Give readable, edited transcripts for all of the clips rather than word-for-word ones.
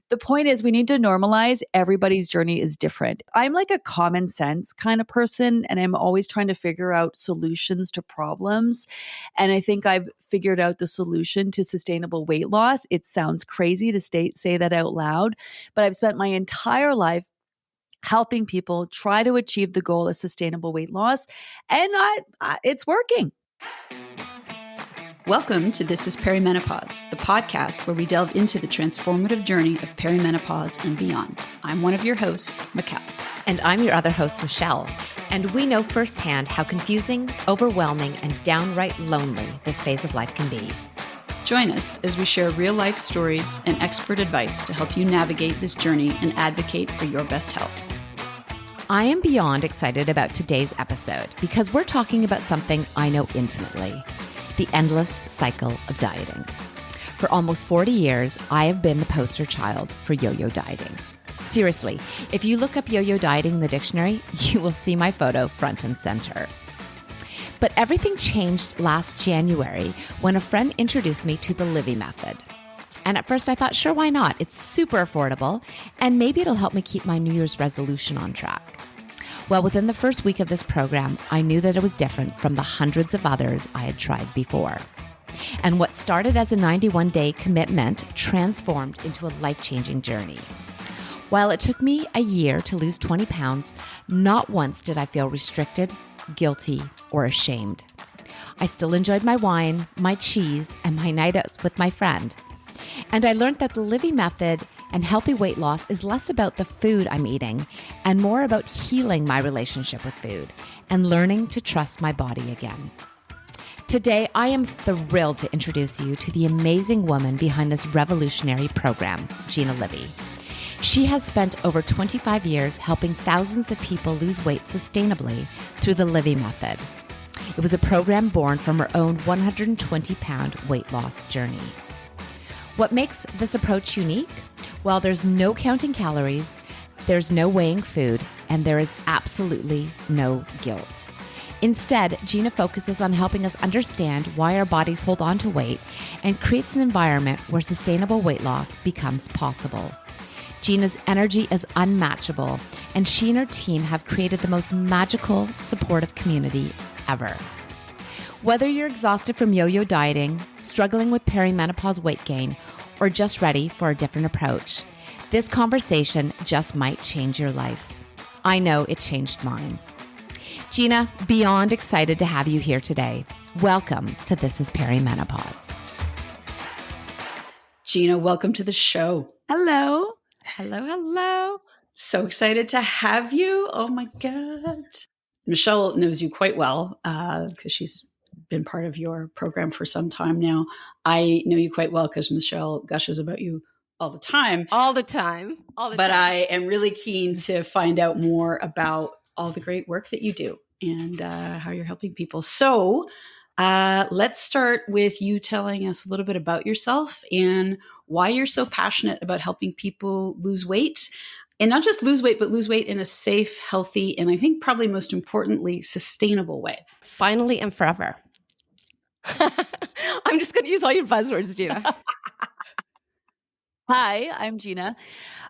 The point is we need to normalize everybody's journey is different. I'm like a common sense kind of person, and I'm always trying to figure out solutions to problems. And I think I've figured out the solution to sustainable weight loss. It sounds crazy to say that out loud, but I've spent my entire life helping people try to achieve the goal of sustainable weight loss. And it's working. Welcome to This is Perimenopause, the podcast where we delve into the transformative journey of perimenopause and beyond. I'm one of your hosts, Mikkel. And I'm your other host, Michelle. And we know firsthand how confusing, overwhelming, and downright lonely this phase of life can be. Join us as we share real-life stories and expert advice to help you navigate this journey and advocate for your best health. I am beyond excited about today's episode because we're talking about something I know intimately: the endless cycle of dieting. For almost 40 years, I have been the poster child for yo-yo dieting. Seriously, if you look up yo-yo dieting in the dictionary, you will see my photo front and center. But everything changed last January when a friend introduced me to the Livy Method. And at first I thought, sure, why not? It's super affordable, and maybe it'll help me keep my New Year's resolution on track. Well, within the first week of this program, I knew that it was different from the hundreds of others I had tried before. And what started as a 91-day commitment transformed into a life-changing journey. While it took me a year to lose 20 pounds, not once did I feel restricted, guilty, or ashamed. I still enjoyed my wine, my cheese, and my night outs with my friend. And I learned that the Livy Method and healthy weight loss is less about the food I'm eating and more about healing my relationship with food and learning to trust my body again. Today, I am thrilled to introduce you to the amazing woman behind this revolutionary program, Gina Livy. She has spent over 25 years helping thousands of people lose weight sustainably through the Livy Method. It was a program born from her own 120-pound weight loss journey. What makes this approach unique? Well, there's no counting calories, there's no weighing food, and there is absolutely no guilt. Instead, Gina focuses on helping us understand why our bodies hold on to weight and creates an environment where sustainable weight loss becomes possible. Gina's energy is unmatchable, and she and her team have created the most magical, supportive community ever. Whether you're exhausted from yo-yo dieting, struggling with perimenopause weight gain, or just ready for a different approach, this conversation just might change your life. I know it changed mine. Gina, beyond excited to have you here today. Welcome to This is Perimenopause. Gina, welcome to the show. Hello. Hello. So excited to have you. Oh my God. Michelle knows you quite well because she's been part of your program for some time now. I know you quite well because Michelle gushes about you all the time. But I am really keen to find out more about all the great work that you do and how you're helping people. So let's start with you telling us a little bit about yourself and why you're so passionate about helping people lose weight. And not just lose weight, but lose weight in a safe, healthy, and I think probably most importantly, sustainable way. Finally and forever. I'm just going to use all your buzzwords, Gina. Hi, I'm Gina.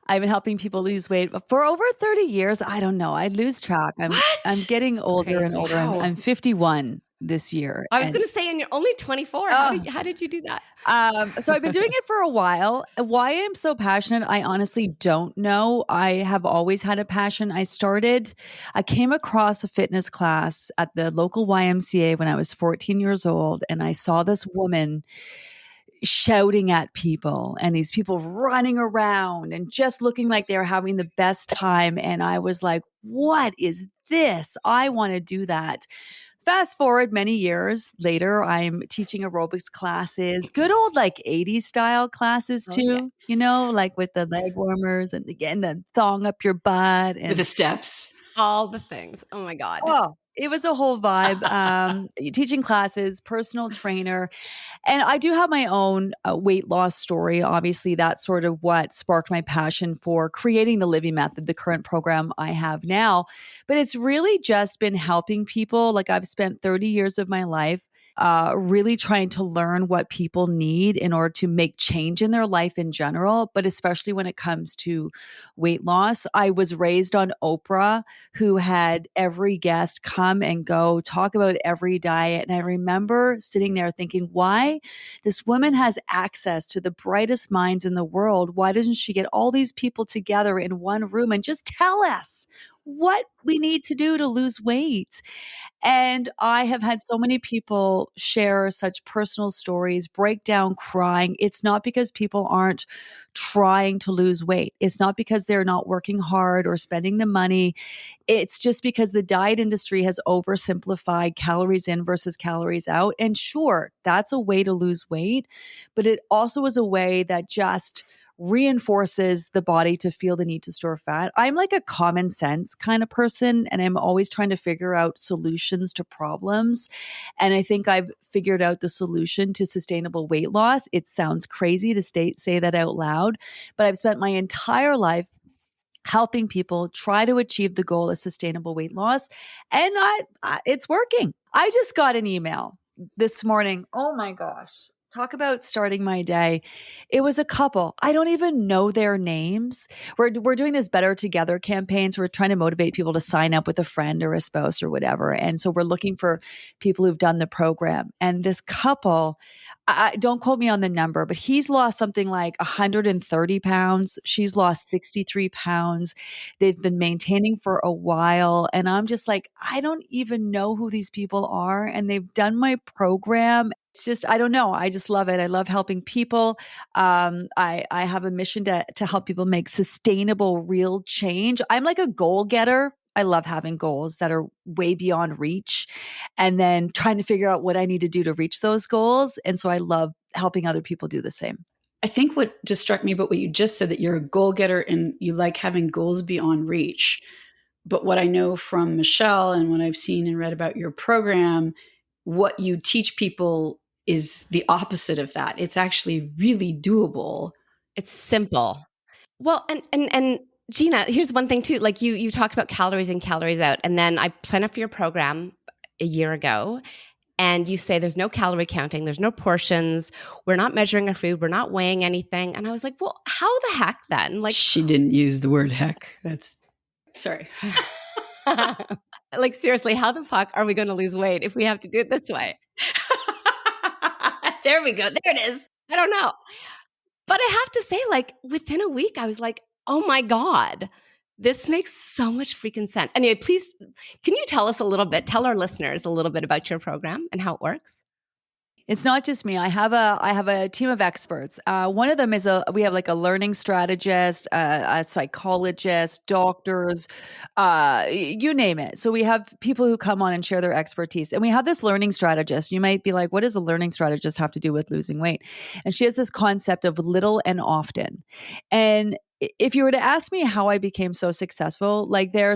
I've been helping people lose weight for over 30 years. I don't know. I lose track. I'm getting older and older. Wow. I'm 51 this year. I was going to say, and you're only 24. How did you do that? So I've been doing it for a while. Why I'm so passionate, I honestly don't know. I have always had a passion. I came across a fitness class at the local YMCA when I was 14 years old, and I saw this woman shouting at people and these people running around and just looking like they were having the best time. And I was like, what is this? I want to do that. Fast forward many years later, I'm teaching aerobics classes, good old like 80s style classes too, like with the leg warmers and again, the thong up your butt. And With the steps. All the things. Oh my God. Oh, it was a whole vibe. Teaching classes, personal trainer. And I do have my own weight loss story. Obviously, that's sort of what sparked my passion for creating the Livy Method, the current program I have now. But it's really just been helping people. Like I've spent 30 years of my life really trying to learn what people need in order to make change in their life in general, but especially when it comes to weight loss. I was raised on Oprah, who had every guest come and go, talk about every diet. And I remember sitting there thinking, why? This woman has access to the brightest minds in the world. Why doesn't she get all these people together in one room and just tell us what we need to do to lose weight? And I have had so many people share such personal stories, break down crying. It's not because people aren't trying to lose weight. It's not because they're not working hard or spending the money. It's just because the diet industry has oversimplified calories in versus calories out. And sure, that's a way to lose weight, but it also is a way that just reinforces the body to feel the need to store fat. I'm like a common sense kind of person, and I'm always trying to figure out solutions to problems. And I think I've figured out the solution to sustainable weight loss. It sounds crazy to say that out loud, but I've spent my entire life helping people try to achieve the goal of sustainable weight loss. And it's working. I just got an email this morning. Oh my gosh. Talk about starting my day. It was a couple. I don't even know their names. We're doing this Better Together campaign. So we're trying to motivate people to sign up with a friend or a spouse or whatever. And so we're looking for people who've done the program. And this couple, don't quote me on the number, but he's lost something like 130 pounds. She's lost 63 pounds. They've been maintaining for a while. And I'm just like, I don't even know who these people are. And they've done my program. It's just, I don't know. I just love it. I love helping people. I have a mission to help people make sustainable, real change. I'm like a goal getter. I love having goals that are way beyond reach and then trying to figure out what I need to do to reach those goals. And so I love helping other people do the same. I think what just struck me about what you just said, that you're a goal getter and you like having goals beyond reach. But what I know from Michelle and what I've seen and read about your program, what you teach people is the opposite of that. It's actually really doable. It's simple. Well, and Gina, here's one thing too. Like you talk about calories in, calories out, and then I signed up for your program a year ago, and you say there's no calorie counting, there's no portions, we're not measuring our food, we're not weighing anything. And I was like, well, how the heck then? Like, she didn't use the word heck. That's sorry. like seriously, how the fuck are we going to lose weight if we have to do it this way? There we go. There it is. I don't know. But I have to say, like, within a week, I was like, oh my God, this makes so much freaking sense. Anyway, please, can you tell us a little bit, tell our listeners a little bit about your program and how it works? It's not just me. I have a team of experts. One of them is we have like a learning strategist, a psychologist, doctors, you name it. So we have people who come on and share their expertise. And we have this learning strategist. You might be like, what does a learning strategist have to do with losing weight? And she has this concept of little and often. And if you were to ask me how I became so successful, like there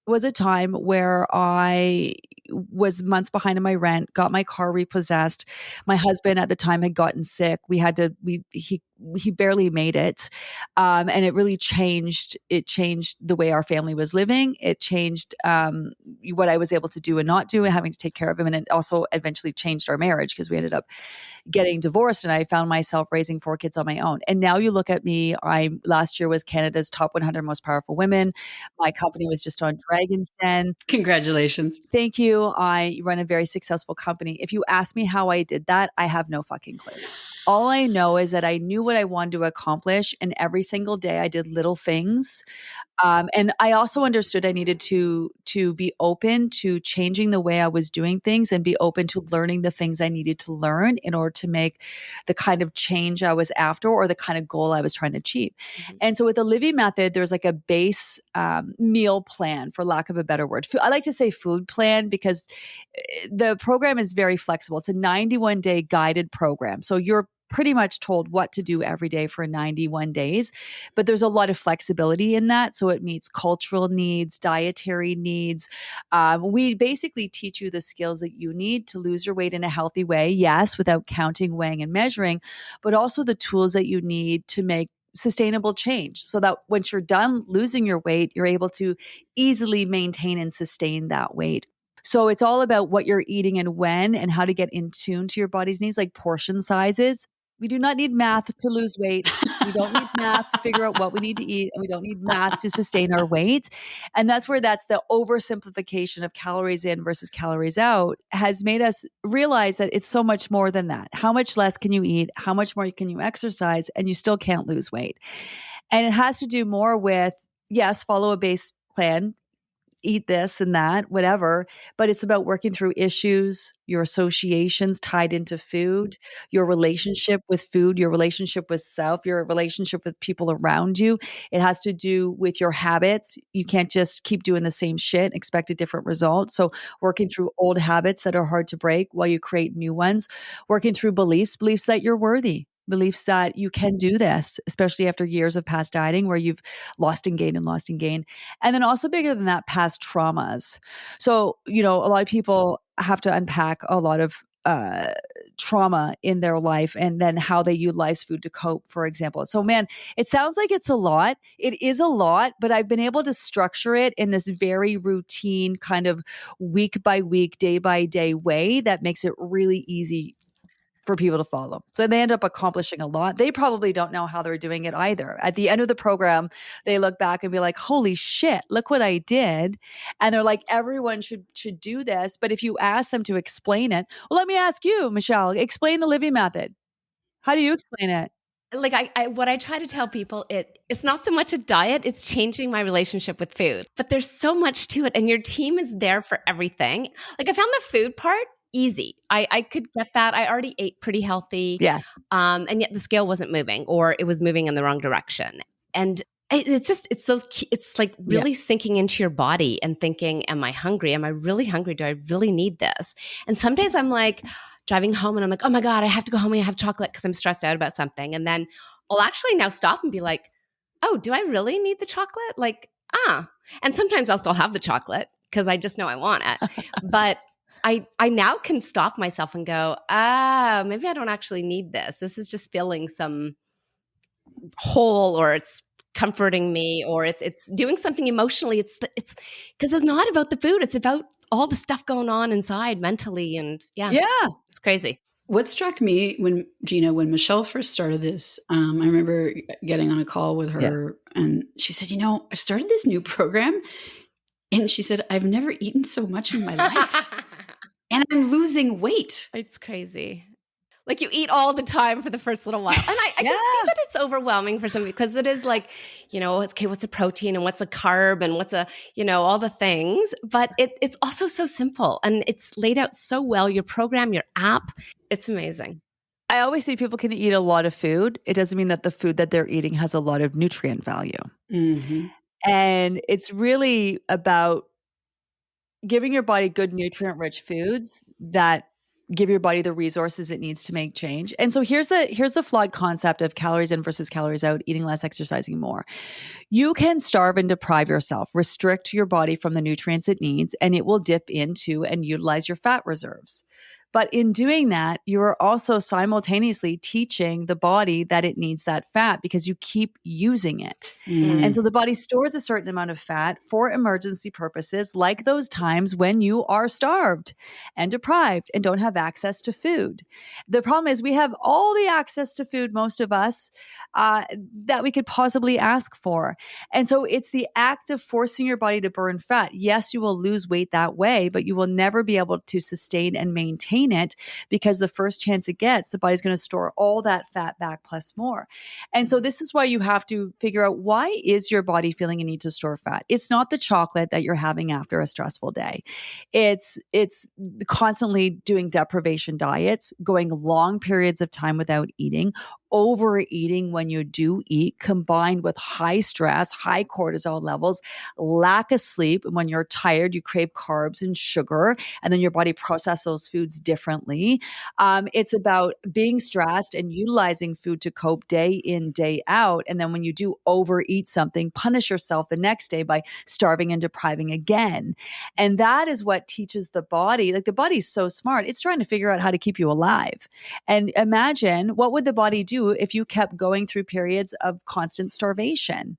was a time where I was months behind in my rent, got my car repossessed. My husband at the time had gotten sick. He barely made it. And it really changed. It changed the way our family was living. It changed what I was able to do and not do, and having to take care of him. And it also eventually changed our marriage because we ended up getting divorced, and I found myself raising 4 kids on my own. And now you look at me, last year was Canada's top 100 most powerful women. My company was just on Dragon's Den. Congratulations. Thank you. I run a very successful company. If you ask me how I did that, I have no fucking clue. All I know is that I knew what I wanted to accomplish, and every single day I did little things. And I also understood I needed to be open to changing the way I was doing things and be open to learning the things I needed to learn in order to make the kind of change I was after or the kind of goal I was trying to achieve. Mm-hmm. And so with the Livy Method, there's like a base meal plan, for lack of a better word. I like to say food plan because the program is very flexible. It's a 91-day guided program. So you're pretty much told what to do every day for 91 days, but there's a lot of flexibility in that. So it meets cultural needs, dietary needs. We basically teach you the skills that you need to lose your weight in a healthy way. Yes, without counting, weighing, and measuring, but also the tools that you need to make sustainable change so that once you're done losing your weight, you're able to easily maintain and sustain that weight. So it's all about what you're eating and when, and how to get in tune to your body's needs, like portion sizes. We do not need math to lose weight. We don't need math to figure out what we need to eat, and we don't need math to sustain our weight. And that's where that's the oversimplification of calories in versus calories out has made us realize that it's so much more than that. How much less can you eat? How much more can you exercise? And you still can't lose weight. And it has to do more with, yes, follow a base plan, eat this and that, whatever. But it's about working through issues, your associations tied into food, your relationship with food, your relationship with self, your relationship with people around you. It has to do with your habits. You can't just keep doing the same shit, expect a different result. So working through old habits that are hard to break while you create new ones, working through beliefs that you're worthy. Beliefs that you can do this, especially after years of past dieting where you've lost and gained and lost and gained. And then also bigger than that, past traumas. So, a lot of people have to unpack a lot of trauma in their life and then how they utilize food to cope, for example. So, man, it sounds like it's a lot. It is a lot, but I've been able to structure it in this very routine kind of week by week, day by day way that makes it really easy for people to follow. So they end up accomplishing a lot. They probably don't know how they're doing it either. At the end of the program, they look back and be like, holy shit, look what I did. And they're like, everyone should do this. But if you ask them to explain it, well, let me ask you, Michelle, explain the Livy Method. How do you explain it? Like what I try to tell people, it's not so much a diet, it's changing my relationship with food. But there's so much to it, and your team is there for everything. Like I found the food part easy. I could get that. I already ate pretty healthy. Yes. And yet the scale wasn't moving, or it was moving in the wrong direction. And it's like really sinking into your body and thinking, am I hungry? Am I really hungry? Do I really need this? And some days I'm like driving home and I'm like, oh my God, I have to go home and have chocolate because I'm stressed out about something. And then I'll actually now stop and be like, oh, do I really need the chocolate? Like, and sometimes I'll still have the chocolate because I just know I want it. But I now can stop myself and go, maybe I don't actually need this. This is just filling some hole, or it's comforting me, or it's doing something emotionally. It's because it's not about the food. It's about all the stuff going on inside mentally. And yeah, it's crazy. What struck me when Michelle first started this, I remember getting on a call with her and she said, I started this new program. And she said, I've never eaten so much in my life. And I'm losing weight. It's crazy. Like you eat all the time for the first little while. And I can see that it's overwhelming for some, because it is like, okay, what's a protein and what's a carb and what's all the things. But it's also so simple and it's laid out so well. Your program, your app, it's amazing. I always say people can eat a lot of food. It doesn't mean that the food that they're eating has a lot of nutrient value. Mm-hmm. And it's really about giving your body good nutrient-rich foods that give your body the resources it needs to make change. And so here's the flawed concept of calories in versus calories out, eating less, exercising more. You can starve and deprive yourself, restrict your body from the nutrients it needs, and it will dip into and utilize your fat reserves. But in doing that, you are also simultaneously teaching the body that it needs that fat because you keep using it. Mm. And so the body stores a certain amount of fat for emergency purposes, like those times when you are starved and deprived and don't have access to food. The problem is we have all the access to food, most of us, that we could possibly ask for. And so it's the act of forcing your body to burn fat. Yes, you will lose weight that way, but you will never be able to sustain and maintain it because the first chance it gets, the body's going to store all that fat back plus more. And so this is why you have to figure out, why is your body feeling a need to store fat? It's not the chocolate that you're having after a stressful day. It's constantly doing deprivation diets, going long periods of time without eating, overeating when you do eat, combined with high stress, high cortisol levels, lack of sleep. When you're tired, you crave carbs and sugar, and then your body processes those foods differently. It's about being stressed and utilizing food to cope day in, day out. And then when you do overeat something, punish yourself the next day by starving and depriving again. And that is what teaches the body. Like, the body's so smart. It's trying to figure out how to keep you alive. And imagine, what would the body do if you kept going through periods of constant starvation?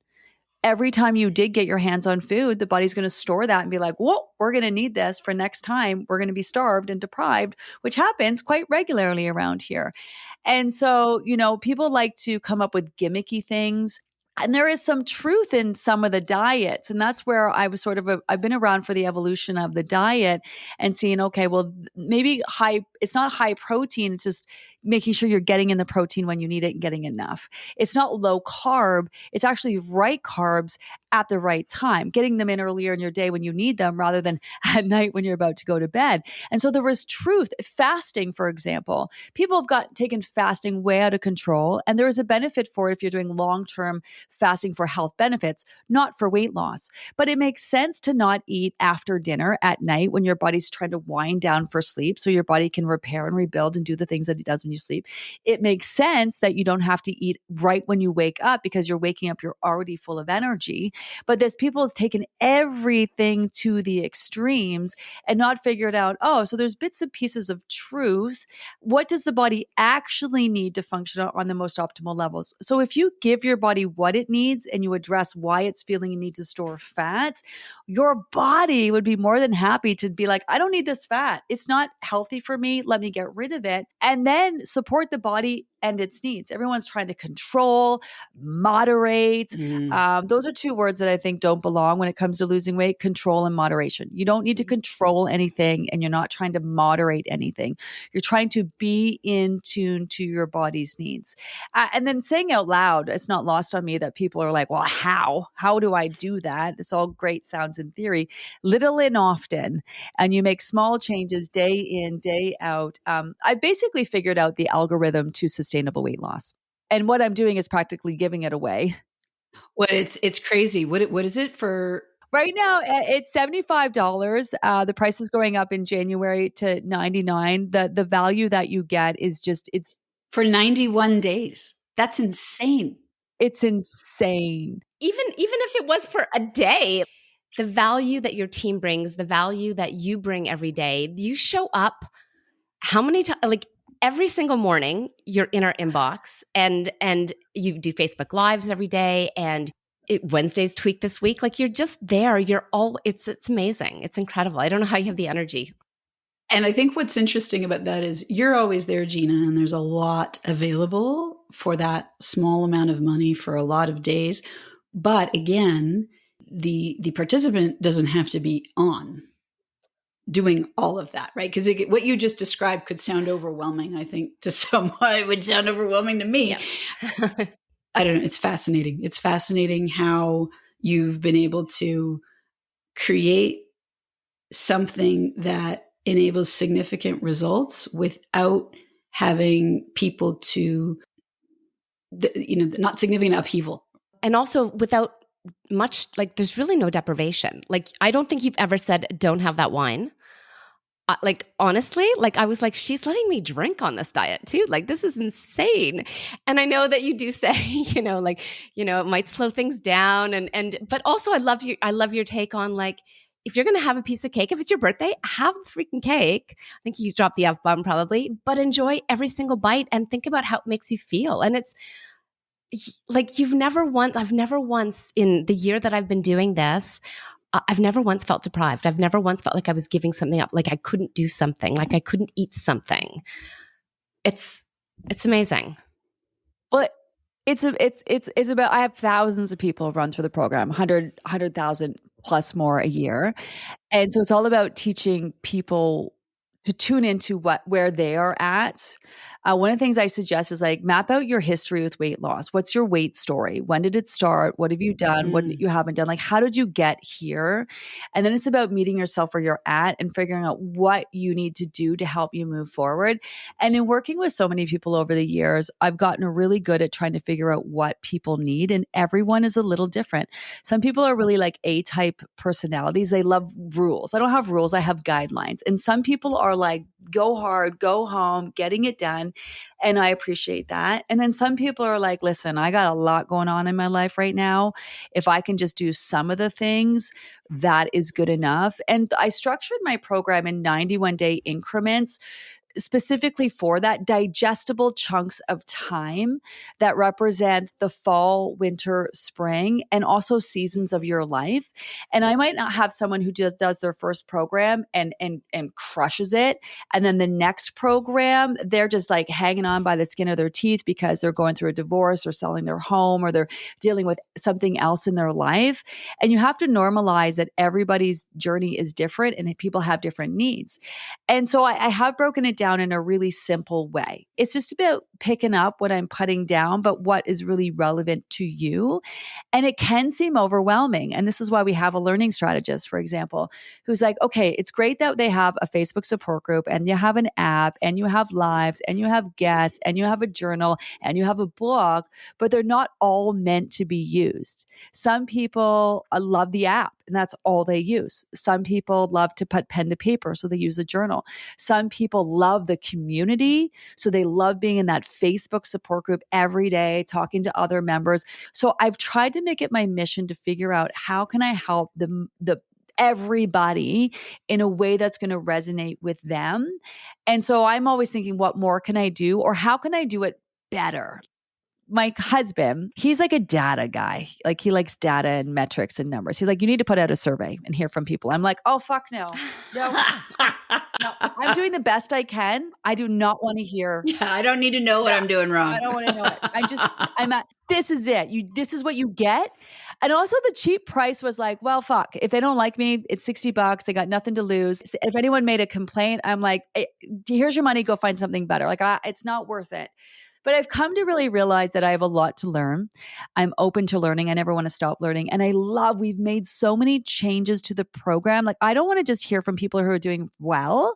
every time you did get your hands on food, the body's going to store that and be like, whoa, we're going to need this for next time. We're going to be starved and deprived, which happens quite regularly around here. And so, people like to come up with gimmicky things. And there is some truth in some of the diets. And that's where I was I've been around for the evolution of the diet and seeing, okay, well, maybe it's not high protein. It's just making sure you're getting in the protein when you need it and getting enough. It's not low carb. It's actually right carbs at the right time, getting them in earlier in your day when you need them rather than at night when you're about to go to bed. And so there was truth. Fasting, for example, people have taken fasting way out of control. And there is a benefit for it if you're doing long-term fasting for health benefits, not for weight loss. But it makes sense to not eat after dinner at night when your body's trying to wind down for sleep so your body can repair and rebuild and do the things that it does when you sleep. It makes sense that you don't have to eat right when you wake up because you're waking up, you're already full of energy. But this people has taken everything to the extremes and not figured out, so there's bits and pieces of truth. What does the body actually need to function on the most optimal levels? So if you give your body what it needs and you address why it's feeling a need to store fat, your body would be more than happy to be like, I don't need this fat. It's not healthy for me. Let me get rid of it. And then support the body and its needs. Everyone's trying to control, moderate. Those are two words that I think don't belong when it comes to losing weight: control and moderation. You don't need to control anything, and you're not trying to moderate anything. You're trying to be in tune to your body's needs. And then saying out loud, it's not lost on me that people are like, well, how? How do I do that? It's all great sounds in theory, little and often. And you make small changes day in, day out. I basically figured out the algorithm to sustainable weight loss. And what I'm doing is practically giving it away. Well, it's crazy. What is it for? Right now, it's $75. The price is going up in January to $99. The value that you get is it's for 91 days. That's insane. It's insane. Even if it was for a day, the value that your team brings, the value that you bring every day, you show up how many times, like every single morning, you're in our inbox and you do Facebook Lives every day, and Wednesday's tweak this week. Like, you're just there. It's amazing. It's incredible. I don't know how you have the energy. And I think what's interesting about that is you're always there, Gina, and there's a lot available for that small amount of money for a lot of days. But again, the participant doesn't have to be on doing all of that, right? Because what you just described could sound overwhelming, I think, to someone. It would sound overwhelming to me. Yeah. I don't know. It's fascinating. It's fascinating how you've been able to create something that enables significant results without having people to, not significant upheaval. And also without much, like, there's really no deprivation. Like, I don't think you've ever said, don't have that wine. Like, honestly, like, I was like, she's letting me drink on this diet too. Like, this is insane. And I know that you do say, it might slow things down. But also I love your take on, like, if you're going to have a piece of cake, if it's your birthday, have the freaking cake. I think you dropped the F-bomb probably, but enjoy every single bite and think about how it makes you feel. And it's like, I've never once in the year that I've been doing this, I've never once felt deprived. I've never once felt like I was giving something up, like I couldn't do something, like I couldn't eat something. It's amazing. Well, it's about, I have thousands of people run through the program, 100,000 plus more a year. And so it's all about teaching people to tune into where they are at. One of the things I suggest is, like, map out your history with weight loss. What's your weight story? When did it start? What have you done? What you haven't done? Like, how did you get here? And then it's about meeting yourself where you're at and figuring out what you need to do to help you move forward. And in working with so many people over the years, I've gotten really good at trying to figure out what people need. And everyone is a little different. Some people are really like A-type personalities. They love rules. I don't have rules. I have guidelines. And some people are like, go hard, go home, getting it done. And I appreciate that. And then some people are like, listen, I got a lot going on in my life right now. If I can just do some of the things, that is good enough. And I structured my program in 91-day increments specifically for that, digestible chunks of time that represent the fall, winter, spring, and also seasons of your life. And I might not have someone who just does their first program and crushes it. And then the next program, they're just like hanging on by the skin of their teeth because they're going through a divorce or selling their home or they're dealing with something else in their life. And you have to normalize that everybody's journey is different and people have different needs. And so I have broken it down in a really simple way. It's just about picking up what I'm putting down, but what is really relevant to you. And it can seem overwhelming. And this is why we have a learning strategist, for example, who's like, okay, it's great that they have a Facebook support group and you have an app and you have lives and you have guests and you have a journal and you have a blog, but they're not all meant to be used. Some people love the app and that's all they use. Some people love to put pen to paper, so they use a journal. Some people love the community, so they love being in that Facebook support group every day, talking to other members. So I've tried to make it my mission to figure out how can I help the everybody in a way that's going to resonate with them. And so I'm always thinking, what more can I do, or how can I do it better? My husband, he's like a data guy. Like he likes data and metrics and numbers. He's like, you need to put out a survey and hear from people. I'm like, oh, fuck no. No, no. I'm doing the best I can. I do not want to hear. Yeah, I don't need to know what I'm doing wrong. I don't want to know it. I'm at, this is it. This is what you get. And also the cheap price was like, well, fuck, if they don't like me, it's $60. They got nothing to lose. If anyone made a complaint, I'm like, here's your money. Go find something better. Like it's not worth it. But I've come to really realize that I have a lot to learn. I'm open to learning. I never want to stop learning. And we've made so many changes to the program. Like, I don't want to just hear from people who are doing well.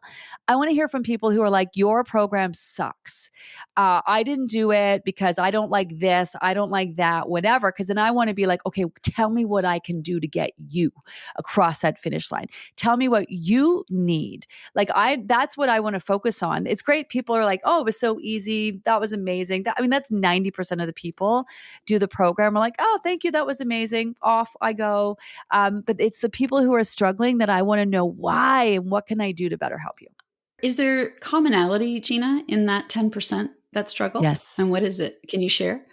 I want to hear from people who are like, your program sucks. I didn't do it because I don't like this. I don't like that, whatever. Because then I want to be like, okay, tell me what I can do to get you across that finish line. Tell me what you need. Like that's what I want to focus on. It's great. People are like, oh, it was so easy. That was amazing. That's 90% of the people do the program are like, oh, thank you. That was amazing. Off I go. But it's the people who are struggling that I want to know why and what can I do to better help you? Is there commonality, Gina, in that 10% that struggle? Yes. And what is it? Can you share?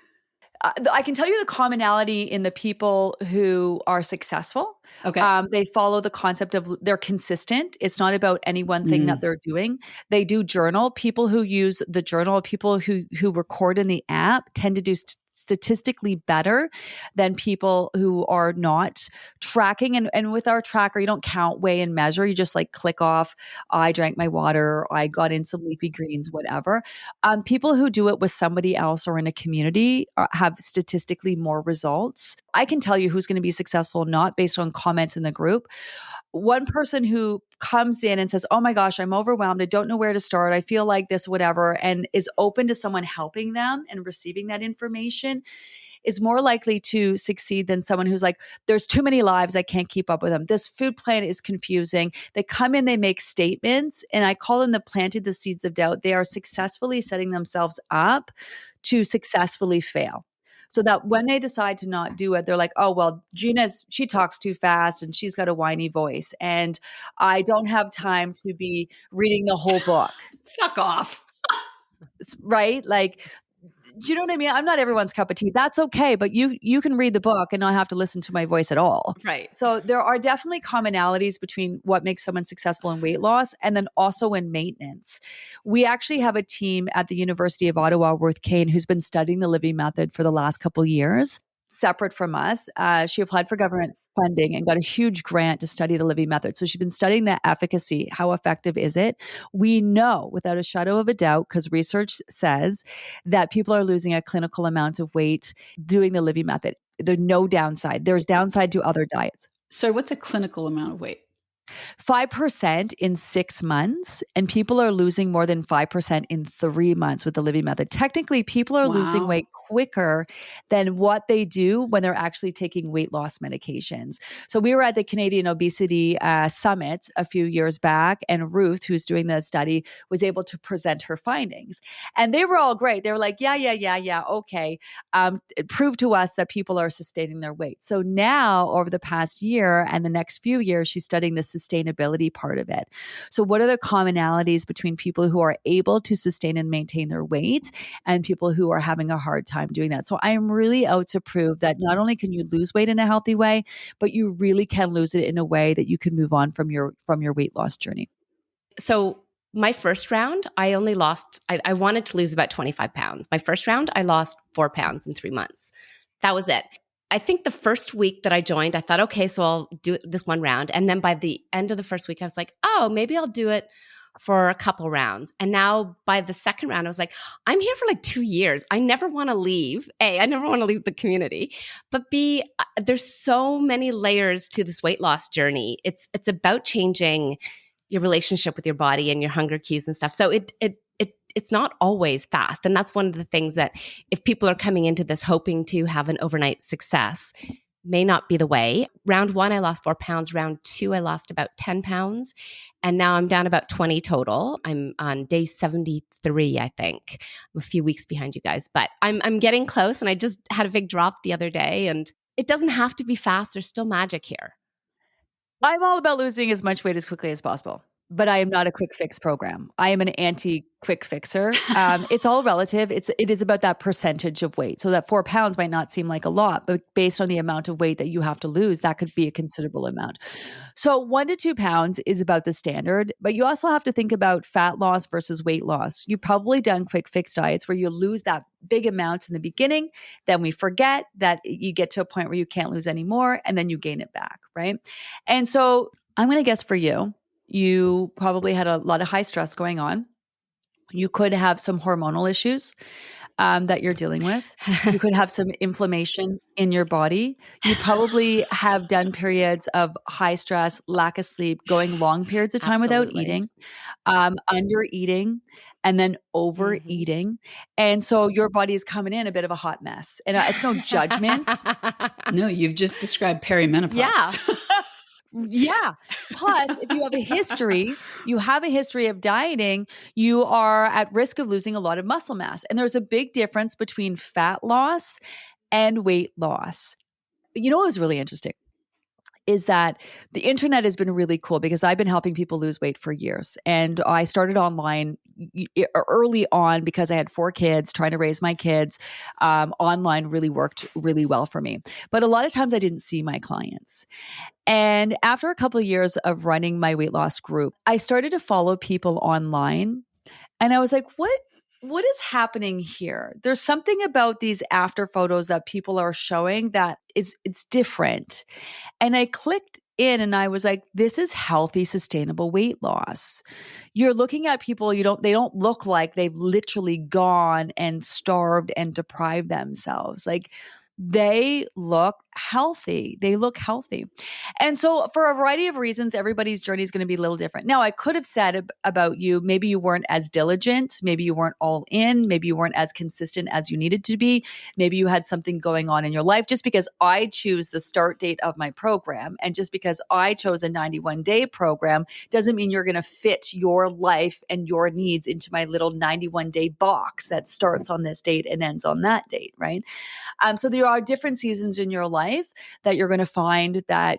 I can tell you the commonality in the people who are successful. Okay. They follow the concept of they're consistent. It's not about any one thing that they're doing. They do journal. People who use the journal, people who record in the app tend to do statistically better than people who are not tracking. And with our tracker, you don't count, weigh, and measure. You just like click off, I drank my water, I got in some leafy greens, whatever. People who do it with somebody else or in a community have statistically more results. I can tell you who's going to be successful not based on comments in the group. One person who comes in and says, oh my gosh, I'm overwhelmed. I don't know where to start. I feel like this, whatever, and is open to someone helping them and receiving that information is more likely to succeed than someone who's like, there's too many lives. I can't keep up with them. This food plan is confusing. They come in, they make statements, and I call them the planted the seeds of doubt. They are successfully setting themselves up to successfully fail. So that when they decide to not do it, they're like, oh, well, she talks too fast and she's got a whiny voice. And I don't have time to be reading the whole book. Fuck off. Right? Like, do you know what I mean? I'm not everyone's cup of tea. That's okay. But you can read the book and not have to listen to my voice at all. Right. So there are definitely commonalities between what makes someone successful in weight loss and then also in maintenance. We actually have a team at the University of Ottawa, Worth Kane, who's been studying the Livy Method for the last couple of years. Separate from us, she applied for government funding and got a huge grant to study the Livy Method. So she's been studying the efficacy. How effective is it? We know without a shadow of a doubt, because research says that people are losing a clinical amount of weight doing the Livy Method. There's no downside. There's downside to other diets. So what's a clinical amount of weight? 5% in 6 months, and people are losing more than 5% in 3 months with the Livy Method. Technically, people are losing weight quicker than what they do when they're actually taking weight loss medications. So we were at the Canadian Obesity Summit a few years back, and Ruth, who's doing the study, was able to present her findings. And they were all great. They were like, yeah, okay. Prove to us that people are sustaining their weight. So now, over the past year and the next few years, she's studying this sustainability part of it. So what are the commonalities between people who are able to sustain and maintain their weight and people who are having a hard time doing that? So I am really out to prove that not only can you lose weight in a healthy way, but you really can lose it in a way that you can move on from your weight loss journey. So my first round, I wanted to lose about 25 pounds. My first round, I lost 4 pounds in 3 months. That was it. I think the first week that I joined, I thought, okay, so I'll do this one round. And then by the end of the first week, I was like, oh, maybe I'll do it for a couple rounds. And now by the second round, I was like, I'm here for like 2 years. I never want to leave. A, I never want to leave the community. But B, there's so many layers to this weight loss journey. It's about changing your relationship with your body and your hunger cues and stuff. So it's not always fast. And that's one of the things that if people are coming into this hoping to have an overnight success, may not be the way. Round 1, I lost 4 pounds. Round 2, I lost about 10 pounds. And now I'm down about 20 total. I'm on day 73, I think. I'm a few weeks behind you guys, but I'm getting close. And I just had a big drop the other day. And it doesn't have to be fast. There's still magic here. I'm all about losing as much weight as quickly as possible, but I am not a quick fix program. I am an anti-quick fixer. It's all relative. It is about that percentage of weight. So that 4 pounds might not seem like a lot, but based on the amount of weight that you have to lose, that could be a considerable amount. So 1 to 2 pounds is about the standard, but you also have to think about fat loss versus weight loss. You've probably done quick fix diets where you lose that big amounts in the beginning, then we forget that you get to a point where you can't lose anymore, and then you gain it back, right? And so I'm going to guess for you, you probably had a lot of high stress going on. You could have some hormonal issues that you're dealing with. You could have some inflammation in your body. You probably have done periods of high stress, lack of sleep, going long periods of time without eating, under eating, and then overeating. And so your body is coming in a bit of a hot mess. And it's no judgment. No, you've just described perimenopause. Yeah. Yeah. Plus, if you have a history of dieting, you are at risk of losing a lot of muscle mass. And there's a big difference between fat loss and weight loss. You know what was really interesting is that the internet has been really cool because I've been helping people lose weight for years. And I started online early on because I had 4 kids, trying to raise my kids. Online really worked really well for me. But a lot of times I didn't see my clients. And after a couple of years of running my weight loss group, I started to follow people online. And I was like, what is happening here? There's something about these after photos that people are showing that it's different. And I clicked in and I was like, this is healthy, sustainable weight loss. You're looking at people, they don't look like they've literally gone and starved and deprived themselves. Like, they look healthy. And so for a variety of reasons, everybody's journey is going to be a little different. Now, I could have said about you, maybe you weren't as diligent. Maybe you weren't all in. Maybe you weren't as consistent as you needed to be. Maybe you had something going on in your life. Just because I choose the start date of my program and just because I chose a 91-day program doesn't mean you're going to fit your life and your needs into my little 91-day box that starts on this date and ends on that date, right? So there are different seasons in your life that you're going to find that,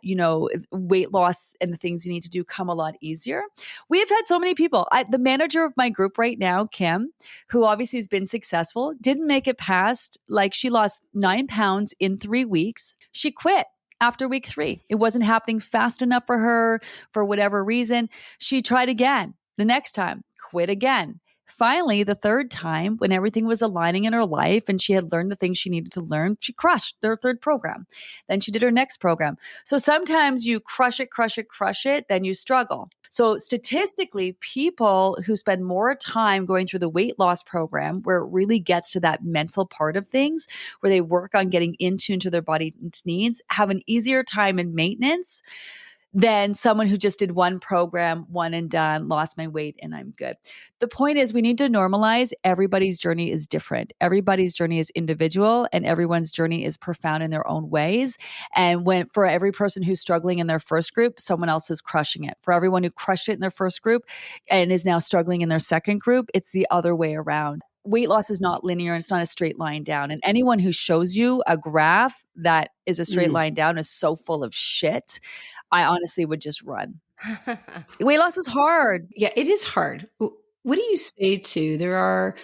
weight loss and the things you need to do come a lot easier. We have had so many people. The manager of my group right now, Kim, who obviously has been successful, didn't make it past, she lost 9 pounds in 3 weeks. She quit after week 3. It wasn't happening fast enough for her for whatever reason. She tried again. The next time, quit again. Finally, the third time, when everything was aligning in her life and she had learned the things she needed to learn, she crushed their third program. Then she did her next program. So sometimes you crush it, then you struggle. So statistically, people who spend more time going through the weight loss program, where it really gets to that mental part of things, where they work on getting in tune to their body's needs, have an easier time in maintenance than someone who just did one program, one and done, lost my weight, and I'm good. The point is, we need to normalize everybody's journey is different. Everybody's journey is individual, and everyone's journey is profound in their own ways. And for every person who's struggling in their first group, someone else is crushing it. For everyone who crushed it in their first group and is now struggling in their second group, it's the other way around. Weight loss is not linear and it's not a straight line down. And anyone who shows you a graph that is a straight line down is so full of shit. I honestly would just run. Weight loss is hard. Yeah, it is hard. What do you say to, there are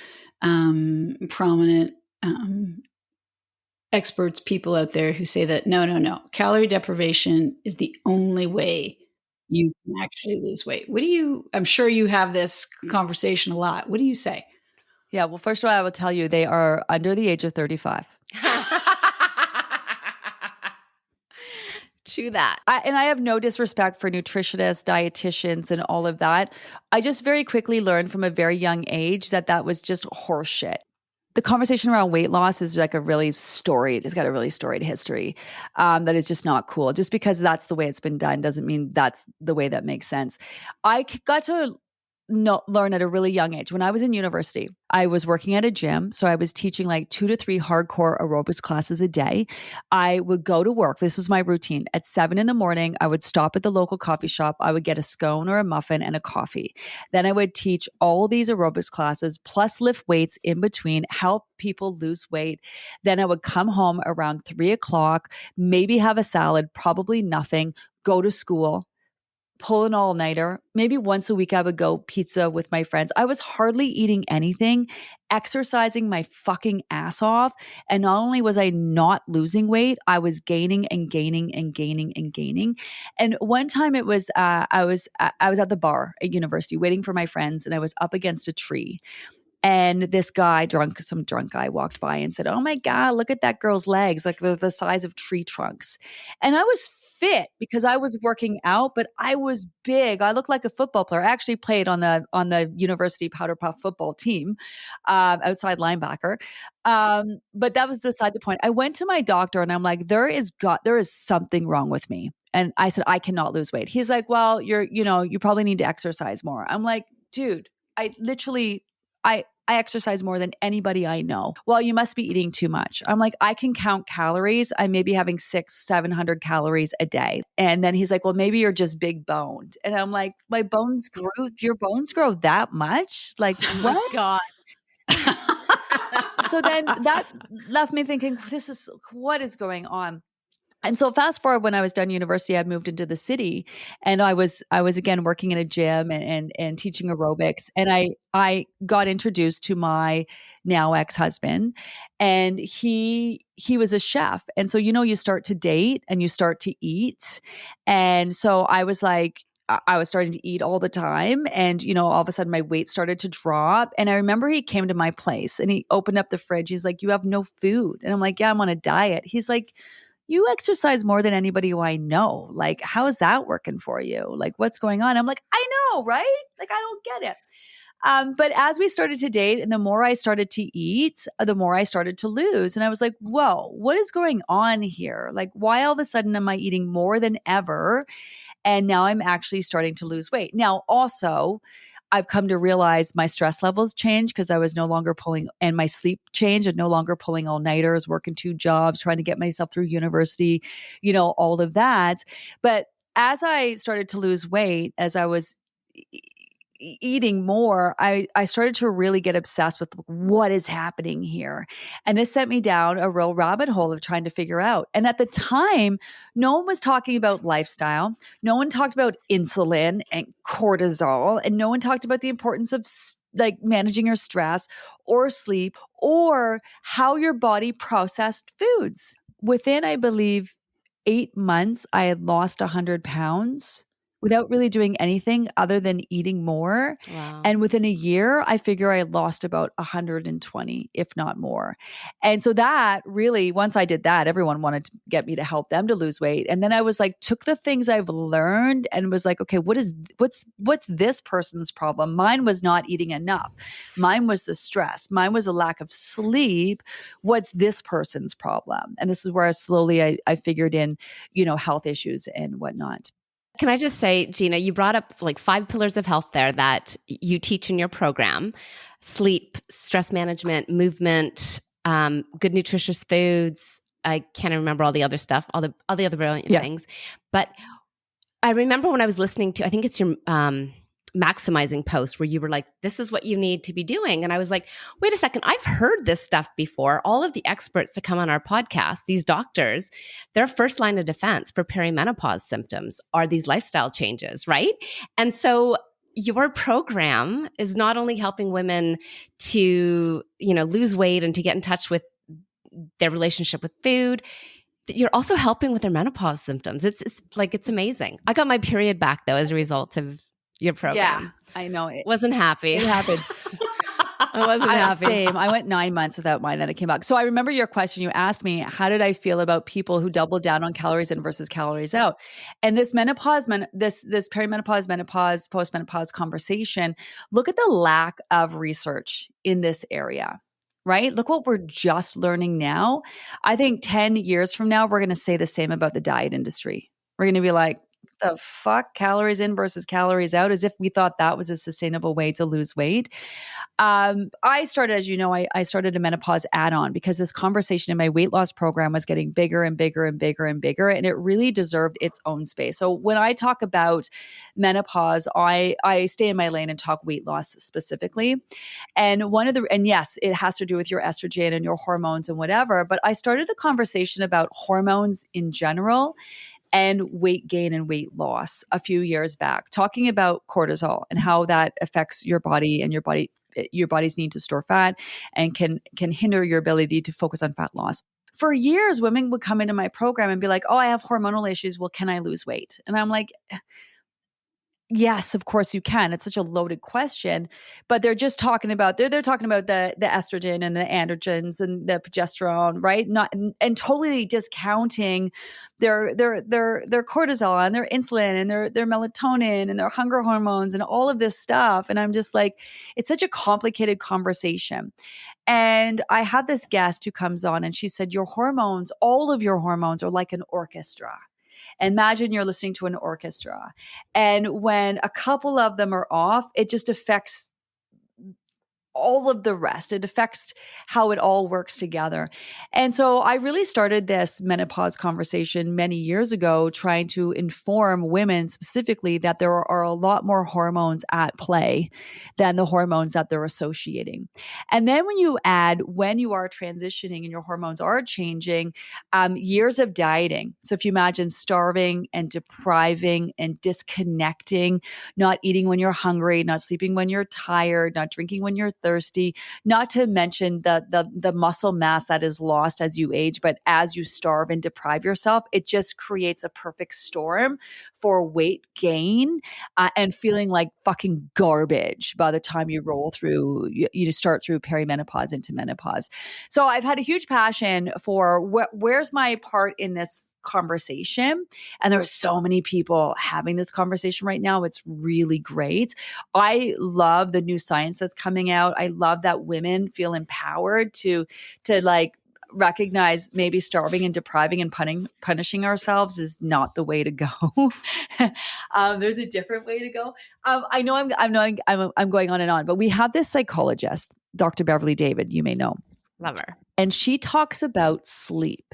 prominent experts, people out there who say that no, calorie deprivation is the only way you can actually lose weight. What do you, I'm sure you have this conversation a lot. What do you say? Yeah, well, first of all, I will tell you they are under the age of 35. True that. And I have no disrespect for nutritionists, dietitians, and all of that. I just very quickly learned from a very young age that that was just horseshit. The conversation around weight loss is like it's got a really storied history that is just not cool. Just because that's the way it's been done doesn't mean that's the way that makes sense. I got to learn at a really young age. When I was in university, I was working at a gym. So I was teaching like 2 to 3 hardcore aerobics classes a day. I would go to work. This was my routine. At 7 in the morning, I would stop at the local coffee shop. I would get a scone or a muffin and a coffee. Then I would teach all these aerobics classes, plus lift weights in between, help people lose weight. Then I would come home around 3 o'clock, maybe have a salad, probably nothing, go to school, pull an all-nighter. Maybe once a week I would go pizza with my friends. I was hardly eating anything, exercising my fucking ass off. And not only was I not losing weight, I was gaining and gaining and gaining and gaining. And one time it was I was at the bar at university waiting for my friends, and I was up against a tree. And this guy, some drunk guy walked by and said, "Oh my God, look at that girl's legs. Like they're the size of tree trunks." And I was fit because I was working out, but I was big. I looked like a football player. I actually played on the university powder puff football team, outside linebacker. But that was beside the point. I went to my doctor and I'm like, there is something wrong with me. And I said, I cannot lose weight. He's like, well, you probably need to exercise more. I'm like, dude, I exercise more than anybody I know. Well, you must be eating too much. I'm like, I can count calories. I may be having 700 calories a day. And then he's like, well, maybe you're just big boned. And I'm like, your bones grow that much? Like what? God. So then that left me thinking, what is going on? And so fast forward, when I was done university, I moved into the city, and I was again working in a gym and teaching aerobics. And I got introduced to my now ex-husband, and he was a chef. And so, you start to date and you start to eat. And so I was like, I was starting to eat all the time, and all of a sudden my weight started to drop. And I remember he came to my place and he opened up the fridge. He's like, "You have no food." And I'm like, "Yeah, I'm on a diet." He's like, "You exercise more than anybody who I know. Like, how is that working for you? Like, what's going on?" I'm like, "I know, right? Like, I don't get it." But as we started to date and the more I started to eat, the more I started to lose. And I was like, whoa, what is going on here? Like, why all of a sudden am I eating more than ever? And now I'm actually starting to lose weight. Now, also, I've come to realize my stress levels changed because I was no longer pulling, and my sleep changed, and no longer pulling all nighters, working 2 jobs, trying to get myself through university, all of that. But as I started to lose weight, as I was eating more, I started to really get obsessed with what is happening here. And this sent me down a real rabbit hole of trying to figure out. And at the time, no one was talking about lifestyle. No one talked about insulin and cortisol. And no one talked about the importance of like managing your stress or sleep or how your body processed foods. Within, I believe, 8 months, I had lost 100 pounds without really doing anything other than eating more. Wow. And within a year, I figure I lost about 120, if not more. And so that really, once I did that, everyone wanted to get me to help them to lose weight. And then I was like, took the things I've learned and was like, okay, what's this person's problem? Mine was not eating enough. Mine was the stress. Mine was a lack of sleep. What's this person's problem? And this is where I figured in, health issues and whatnot. Can I just say, Gina, you brought up like 5 pillars of health there that you teach in your program: sleep, stress management, movement, good nutritious foods. I can't remember all the other stuff, all the other brilliant things. But I remember when I was listening to, I think it's your maximizing post where you were like, this is what you need to be doing. And I was like, wait a second, I've heard this stuff before. All of the experts to come on our podcast, these doctors, their first line of defense for perimenopause symptoms are these lifestyle changes, right? And so your program is not only helping women to, lose weight and to get in touch with their relationship with food, you're also helping with their menopause symptoms. It's amazing. I got my period back though as a result of your program. Yeah, I know it. Wasn't happy. It happens. I wasn't happy. Same. I went 9 months without mine, then it came back. So I remember your question. You asked me, how did I feel about people who double down on calories in versus calories out? And this menopause, this perimenopause, menopause, postmenopause conversation, look at the lack of research in this area. Right? Look what we're just learning now. I think 10 years from now, we're going to say the same about the diet industry. We're going to be like, the fuck, calories in versus calories out, as if we thought that was a sustainable way to lose weight. I started, as you know, I started a menopause add-on because this conversation in my weight loss program was getting bigger and bigger and bigger and bigger, and it really deserved its own space. So when I talk about menopause, I stay in my lane and talk weight loss specifically. And yes, it has to do with your estrogen and your hormones and whatever, but I started the conversation about hormones in general and weight gain and weight loss a few years back, talking about cortisol and how that affects your body and your body's need to store fat and can hinder your ability to focus on fat loss. For years, women would come into my program and be like, oh, I have hormonal issues. Well, can I lose weight? And I'm like, yes, of course you can. It's such a loaded question, but they're just talking about they're talking about the estrogen and the androgens and the progesterone, right? Not and totally discounting their cortisol and their insulin and their melatonin and their hunger hormones and all of this stuff. And I'm just like, it's such a complicated conversation. And I had this guest who comes on and she said, your hormones, all of your hormones are like an orchestra. Imagine you're listening to an orchestra. And when a couple of them are off, it just affects all of the rest. It affects how it all works together. And so I really started this menopause conversation many years ago, trying to inform women specifically that there are a lot more hormones at play than the hormones that they're associating. And then when you add, when you are transitioning and your hormones are changing, years of dieting. So if you imagine starving and depriving and disconnecting, not eating when you're hungry, not sleeping when you're tired, not drinking when you're thirsty, not to mention the muscle mass that is lost as you age, but as you starve and deprive yourself, it just creates a perfect storm for weight gain and feeling like fucking garbage by the time you roll through, you start through perimenopause into menopause. So I've had a huge passion for where's my part in this conversation. And there are so many people having this conversation right now. It's really great. I love the new science that's coming out. I love that women feel empowered to like recognize maybe starving and depriving and punishing ourselves is not the way to go. There's a different way to go. I know I'm going on and on, but we have this psychologist, Dr. Beverly David, you may know. Love her. And she talks about sleep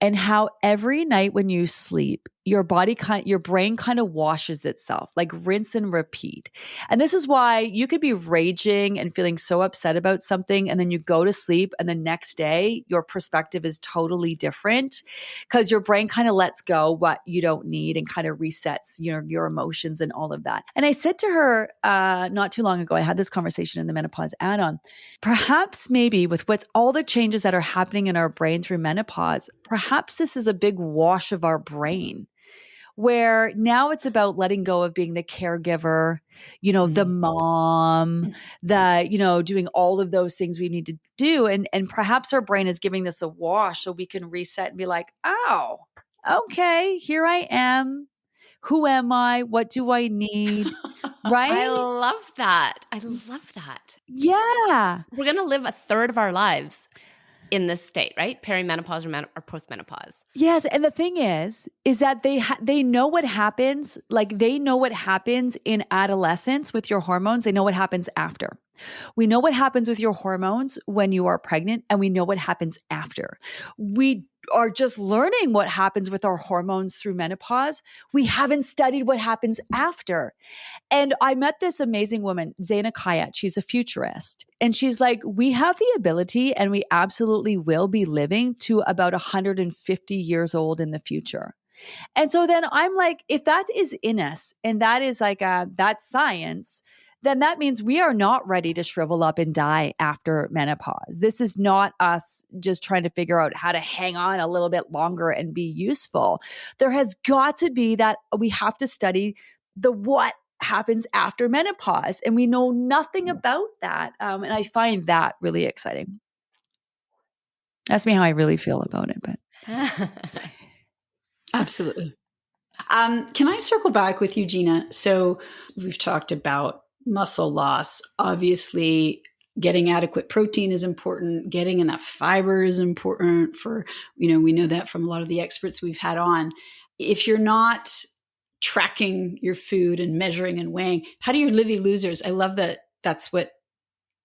and how every night when you sleep, your brain kind of washes itself, like rinse and repeat. And this is why you could be raging and feeling so upset about something, and then you go to sleep, and the next day your perspective is totally different because your brain kind of lets go what you don't need and kind of resets your emotions and all of that. And I said to her not too long ago, I had this conversation in the menopause add-on. Perhaps maybe with what's all the changes that are happening in our brain through menopause, perhaps this is a big wash of our brain where now it's about letting go of being the caregiver, the mom, doing all of those things we need to do. And perhaps our brain is giving this a wash so we can reset and be like, oh, okay, here I am. Who am I? What do I need? Right? I love that. Yeah. We're going to live a third of our lives in this state, right? Perimenopause or postmenopause. Yes, and the thing is that they know what happens. Like they know what happens in adolescence with your hormones. They know what happens after. We know what happens with your hormones when you are pregnant, and we know what happens after. We are just learning what happens with our hormones through menopause. We haven't studied what happens after. And I met this amazing woman, Zaina Kayat. She's a futurist. And she's like, we have the ability and we absolutely will be living to about 150 years old in the future. And so then I'm like, if that is in us and that is like that's science, then that means we are not ready to shrivel up and die after menopause. This is not us just trying to figure out how to hang on a little bit longer and be useful. There has got to be that we have to study the what happens after menopause, and we know nothing about that. And I find that really exciting. Ask me how I really feel about it, but Absolutely. Can I circle back with you, Gina? So we've talked about muscle loss. Obviously, getting adequate protein is important. Getting enough fiber is important for, we know that from a lot of the experts we've had on. If you're not tracking your food and measuring and weighing, how do your Livy losers? I love that that's what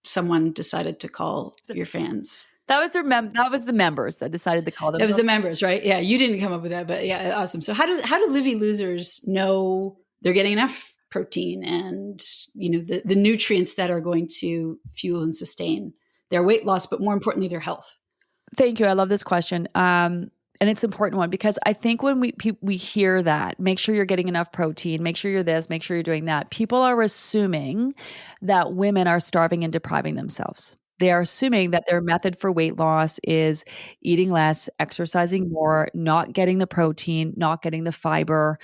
someone decided to call your fans. That was that was the members that decided to call themselves. That was the members, right? Yeah, you didn't come up with that, but yeah, awesome. So how do Livy losers know they're getting enough protein and the nutrients that are going to fuel and sustain their weight loss, but more importantly, their health? Thank you. I love this question. And it's an important one because I think when we hear that, make sure you're getting enough protein, make sure you're this, make sure you're doing that, people are assuming that women are starving and depriving themselves. They are assuming that their method for weight loss is eating less, exercising more, not getting the protein, not getting the fiber,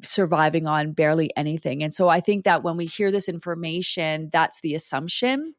surviving on barely anything. And so I think that when we hear this information, that's the assumption.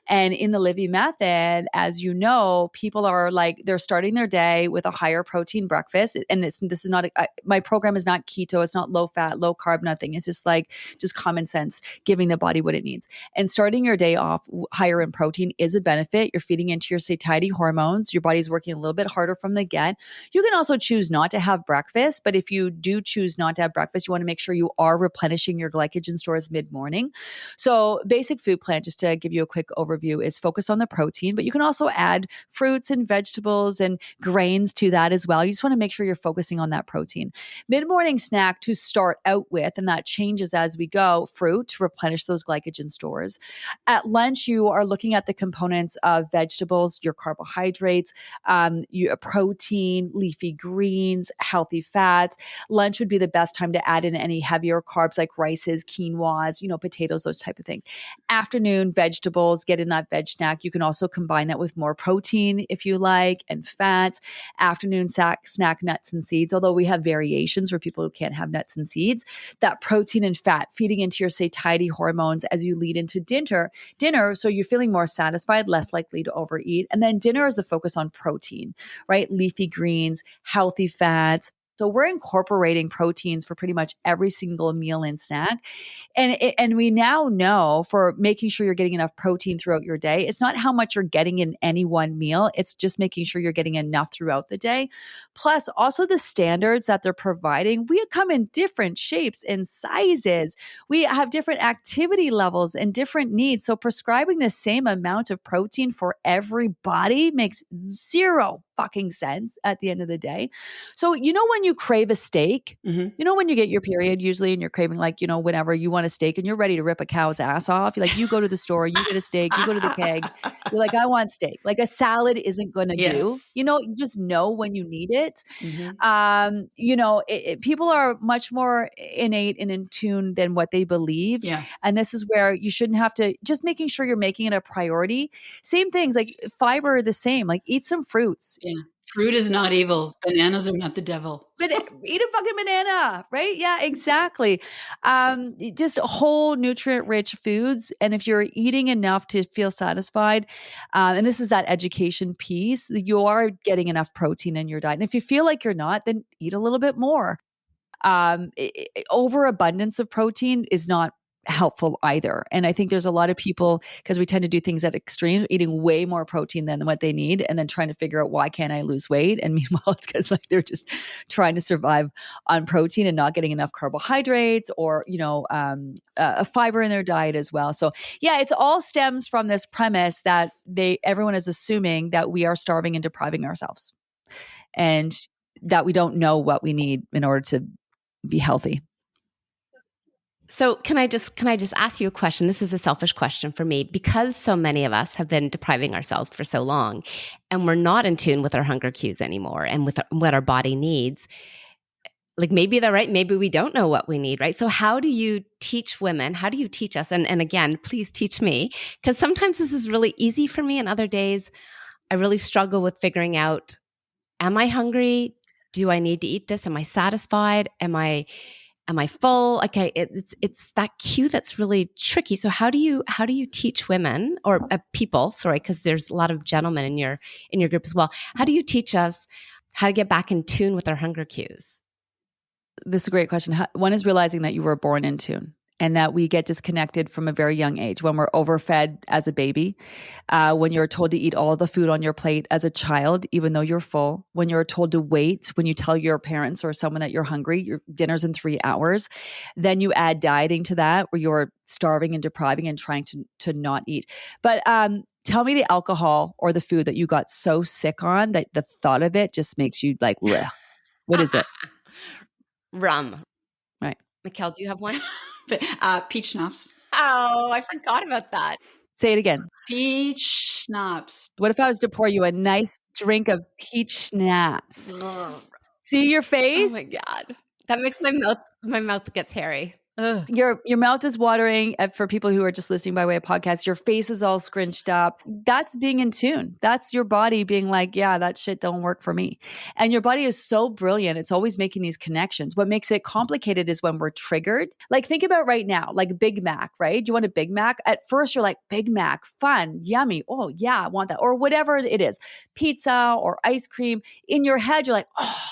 And in the Livy Method, as you know, people are like, they're starting their day with a higher protein breakfast. And this is not, my program is not keto. It's not low fat, low carb, nothing. It's just common sense, giving the body what it needs. And starting your day off higher in protein is a benefit. You're feeding into your satiety hormones. Your body's working a little bit harder from the get. You can also choose not to have breakfast, but if you do choose not to have breakfast, you want to make sure you are replenishing your glycogen stores mid-morning. So basic food plan, just to give you a quick overview, is focus on the protein, but you can also add fruits and vegetables and grains to that as well. You just want to make sure you're focusing on that protein. Mid-morning snack to start out with, and that changes as we go, fruit to replenish those glycogen stores. At lunch, you are looking at the components of vegetables, your carbohydrates, your protein, leafy greens, healthy fats. Lunch would be the best time to add in any heavier carbs like rices, quinoas, potatoes, those type of things. Afternoon, vegetables, get in that veg snack. You can also combine that with more protein if you like and fats. Afternoon snack nuts and seeds, although we have variations for people who can't have nuts and seeds. That protein and fat feeding into your satiety hormones as you lead into dinner, so you're feeling more satisfied, less likely to overeat. And then dinner is the focus on protein, right? Leafy greens, healthy fats. So we're incorporating proteins for pretty much every single meal and snack. And we now know for making sure you're getting enough protein throughout your day, it's not how much you're getting in any one meal. It's just making sure you're getting enough throughout the day. Plus also the standards that they're providing, we come in different shapes and sizes. We have different activity levels and different needs. So prescribing the same amount of protein for everybody makes zero fucking sense at the end of the day. So, when you crave a steak, when you get your period usually and you're craving whenever you want a steak and you're ready to rip a cow's ass off, you go to the store, you get a steak, you go to the keg, you're like, I want steak. Like a salad isn't going to do, you just know when you need it. People are much more innate and in tune than what they believe. Yeah. And this is where you shouldn't have to, just making sure you're making it a priority. Same things like fiber, the same, like eat some fruits. Yeah. Fruit is not evil. Bananas are not the devil. But eat a fucking banana, right? Yeah, exactly. Just whole nutrient-rich foods. And if you're eating enough to feel satisfied, and this is that education piece, you are getting enough protein in your diet. And if you feel like you're not, then eat a little bit more. Overabundance of protein is not helpful either. And I think there's a lot of people, because we tend to do things at extremes, eating way more protein than what they need, and then trying to figure out why can't I lose weight. And meanwhile, it's because like they're just trying to survive on protein and not getting enough carbohydrates or, a fiber in their diet as well. So yeah, it's all stems from this premise that everyone is assuming that we are starving and depriving ourselves, and that we don't know what we need in order to be healthy. So can I just ask you a question? This is a selfish question for me, because so many of us have been depriving ourselves for so long, and we're not in tune with our hunger cues anymore and with what our body needs. Like, maybe they're right, maybe we don't know what we need, right? So how do you teach women? How do you teach us? And again, please teach me, because sometimes this is really easy for me, and other days I really struggle with figuring out, am I hungry? Do I need to eat this? Am I satisfied? Am I full? Okay, it's that cue that's really tricky. So how do you teach women or people? Sorry, because there's a lot of gentlemen in your group as well. How do you teach us how to get back in tune with our hunger cues? This is a great question. One is realizing that you were born in tune, and that we get disconnected from a very young age when we're overfed as a baby, when you're told to eat all of the food on your plate as a child, even though you're full, when you're told to wait, when you tell your parents or someone that you're hungry, your dinner's in 3 hours. Then you add dieting to that, where you're starving and depriving and trying to not eat. But tell me the alcohol or the food that you got so sick on that the thought of it just makes you like, bleh. What is it? Rum. Right. Mikkel, do you have one? Peach schnapps. Oh, I forgot about that. Say it again. Peach schnapps. What if I was to pour you a nice drink of peach schnapps? Ugh. See your face? Oh my God. That makes my mouth gets hairy. Ugh. Your mouth is watering. For people who are just listening by way of podcast, your face is all scrunched up. That's being in tune. That's your body being like, yeah, that shit don't work for me. And your body is so brilliant. It's always making these connections. What makes it complicated is when we're triggered. Like, think about right now, like Big Mac, right? Do you want a Big Mac? At first you're like, Big Mac, fun, yummy. Oh yeah, I want that. Or whatever it is, pizza or ice cream. In your head, you're like, oh.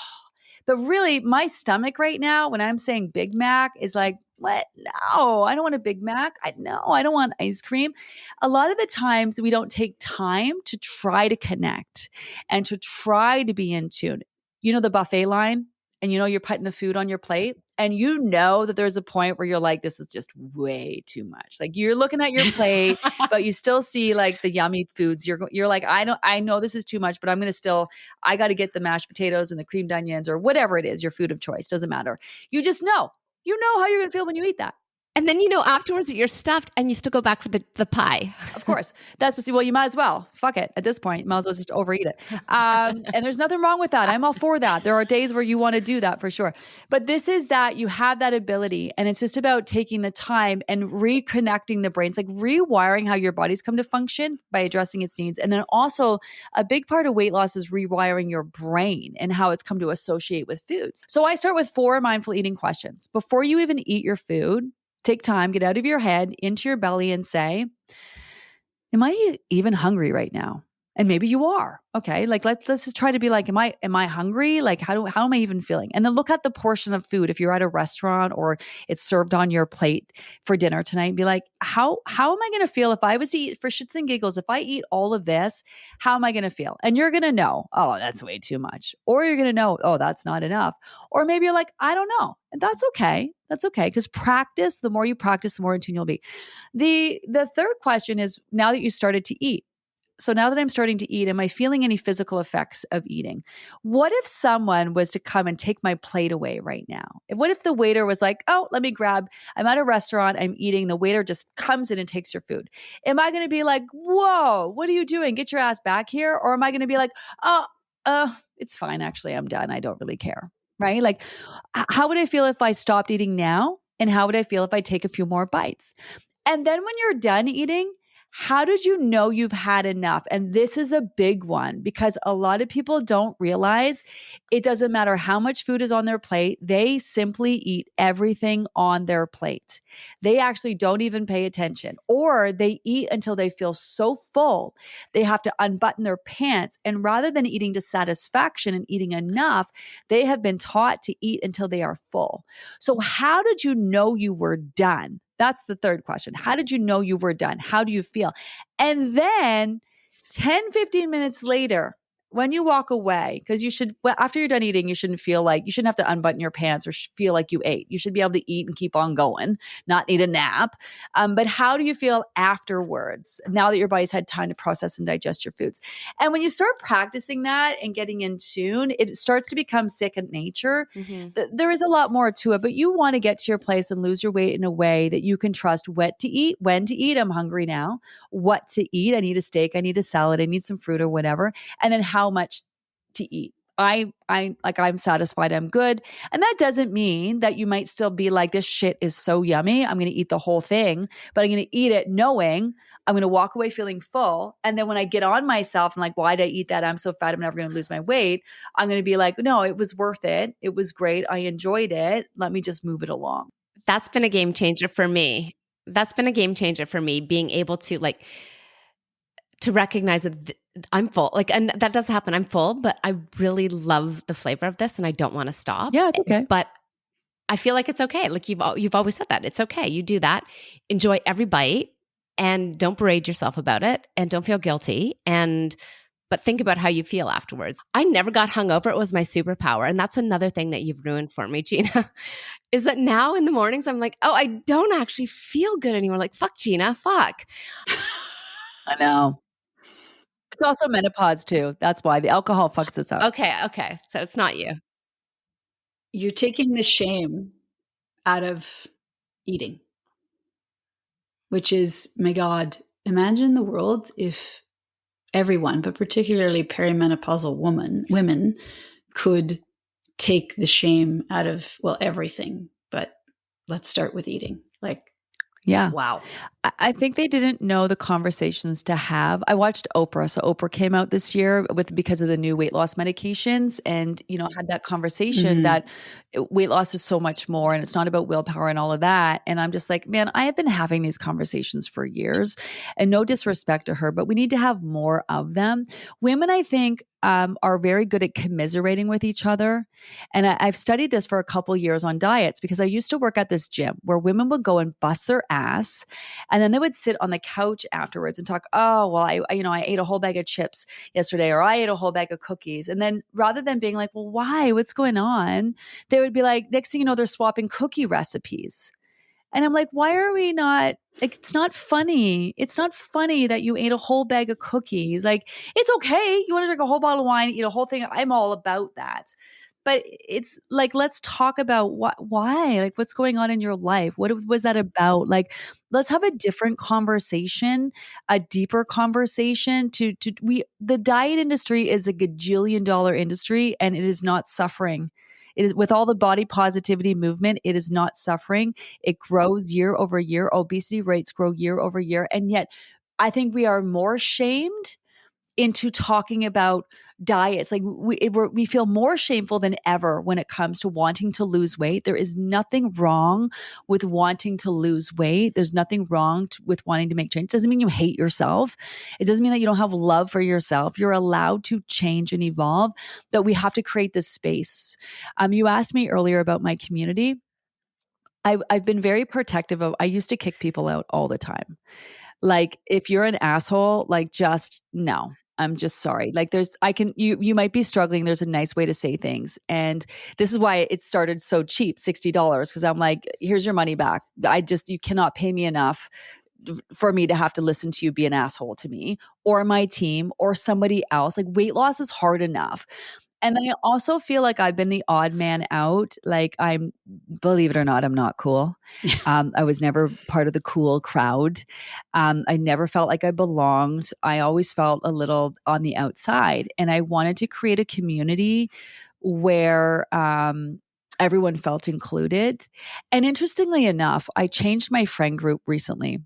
But really, my stomach right now, when I'm saying Big Mac, is like, what? No, I don't want a Big Mac. I don't want ice cream. A lot of the times we don't take time to try to connect and to try to be in tune. You know the buffet line, and you're putting the food on your plate, and you know that there's a point where you're like, this is just way too much. Like, you're looking at your plate, but you still see like the yummy foods. You're like, I know this is too much, but I got to get the mashed potatoes and the creamed onions or whatever it is, your food of choice. Doesn't matter. You just know. You know how you're going to feel when you eat that. And then afterwards that you're stuffed and you still go back for the pie. Of course. Well, you might as well. Fuck it. At this point, you might as well just overeat it. And there's nothing wrong with that. I'm all for that. There are days where you want to do that for sure. But this is that you have that ability, and it's just about taking the time and reconnecting the brain. It's like rewiring how your body's come to function by addressing its needs. And then also a big part of weight loss is rewiring your brain and how it's come to associate with foods. So I start with 4 mindful eating questions. Before you even eat your food, take time, get out of your head, into your belly, and say, am I even hungry right now? And maybe you are. Okay. Like, let's just try to be like, am I hungry? Like, how am I even feeling? And then look at the portion of food. If you're at a restaurant or it's served on your plate for dinner tonight, be like, how am I going to feel if I was to eat, for shits and giggles, if I eat all of this, how am I going to feel? And you're going to know, oh, that's way too much. Or you're going to know, oh, that's not enough. Or maybe you're like, I don't know. And that's okay. That's okay. Because practice, the more you practice, the more in tune you'll be. The third question is, now that you started to eat, so now that I'm starting to eat, am I feeling any physical effects of eating? What if someone was to come and take my plate away right now? What if the waiter was like, oh, I'm at a restaurant, I'm eating, the waiter just comes in and takes your food. Am I going to be like, whoa, what are you doing? Get your ass back here. Or am I going to be like, it's fine. Actually, I'm done. I don't really care. Right? Like, how would I feel if I stopped eating now? And how would I feel if I take a few more bites? And then when you're done eating, how did you know you've had enough? And this is a big one, because a lot of people don't realize it doesn't matter how much food is on their plate. They simply eat everything on their plate. They actually don't even pay attention, or they eat until they feel so full, they have to unbutton their pants. And rather than eating to satisfaction and eating enough, they have been taught to eat until they are full. So how did you know you were done? That's the third question. How did you know you were done? How do you feel? And then 10, 15 minutes later, when you walk away, because you should, well, after you're done eating, you shouldn't feel like, you shouldn't have to unbutton your pants or feel like you ate. You should be able to eat and keep on going, not need a nap. But how do you feel afterwards, now that your body's had time to process and digest your foods? And when you start practicing that and getting in tune, it starts to become second nature. There is a lot more to it, but you want to get to your place and lose your weight in a way that you can trust what to eat, when to eat. I'm hungry now. What to eat. I need a steak. I need a salad. I need some fruit or whatever. And then how much to eat. I'm satisfied. I'm good. And that doesn't mean that you might still be like, this shit is so yummy. I'm going to eat the whole thing, but I'm going to eat it knowing I'm going to walk away feeling full. And then when I get on myself, I'm like, why did I eat that? I'm so fat. I'm never going to lose my weight. I'm going to be like, no, it was worth it. It was great. I enjoyed it. Let me just move it along. That's been a game changer for me. Being able to to recognize that I'm full. And that does happen. I'm full, but I really love the flavor of this and I don't want to stop. Yeah, it's okay. But I feel like it's okay. Like you've always said that. It's okay. You do that. Enjoy every bite and don't berate yourself about it and don't feel guilty. But think about how you feel afterwards. I never got hungover. It was my superpower. And that's another thing that you've ruined for me, Gina, is that now in the mornings, I'm like, oh, I don't actually feel good anymore. Like, fuck, Gina, fuck. I know. It's also menopause too. That's why the alcohol fucks us up. Okay. So it's not you. You're taking the shame out of eating, which is, my God, imagine the world if everyone, but particularly perimenopausal women could take the shame out of, well, everything. But let's start with eating. Yeah. Wow. I think they didn't know the conversations to have. I watched Oprah. So Oprah came out this year because of the new weight loss medications and, had that conversation that weight loss is so much more and it's not about willpower and all of that. And I'm just like, man, I have been having these conversations for years and no disrespect to her, but we need to have more of them. Women, I think, are very good at commiserating with each other. And I've studied this for a couple years on diets because I used to work at this gym where women would go and bust their ass. And then they would sit on the couch afterwards and talk, oh, well, I ate a whole bag of chips yesterday, or I ate a whole bag of cookies. And then rather than being like, well, why? What's going on? They would be like, next thing you know, they're swapping cookie recipes. And I'm like, why are we not, it's not funny. It's not funny that you ate a whole bag of cookies. Like, it's okay. You want to drink a whole bottle of wine, eat a whole thing. I'm all about that. But it's like, let's talk about why, like what's going on in your life? What was that about? Like, let's have a different conversation, a deeper conversation the diet industry is a gajillion-dollar industry and it is not suffering. It is, with all the body positivity movement, it is not suffering. It grows year over year. Obesity rates grow year over year. And yet I think we are more shamed into talking about diets. Like we feel more shameful than ever when it comes to wanting to lose weight. There is nothing wrong with wanting to lose weight. There's nothing wrong with wanting to make change. It doesn't mean you hate yourself. It doesn't mean that you don't have love for yourself. You're allowed to change and evolve, but we have to create this space. You asked me earlier about my community. I've been very protective of, I used to kick people out all the time. Like, if you're an asshole, like, just no. I'm just sorry. Like, you might be struggling. There's a nice way to say things. And this is why it started so cheap, $60. Cause I'm like, here's your money back. You cannot pay me enough for me to have to listen to you be an asshole to me or my team or somebody else. Like, weight loss is hard enough. And I also feel like I've been the odd man out. Like, believe it or not, I'm not cool. I was never part of the cool crowd. I never felt like I belonged. I always felt a little on the outside. And I wanted to create a community where everyone felt included. And interestingly enough, I changed my friend group recently.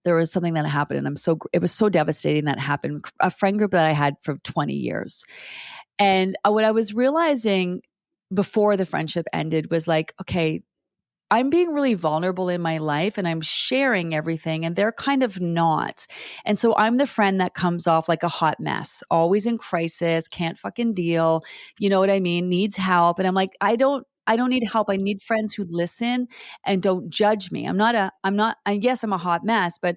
There was something that happened and it was so devastating that happened. A friend group that I had for 20 years. And what I was realizing before the friendship ended was like, okay, I'm being really vulnerable in my life and I'm sharing everything and they're kind of not. And so I'm the friend that comes off like a hot mess, always in crisis, can't fucking deal, you know what I mean, needs help. And I'm like, I don't I don't need help. I need friends who listen and don't judge me. Yes, I'm a hot mess, but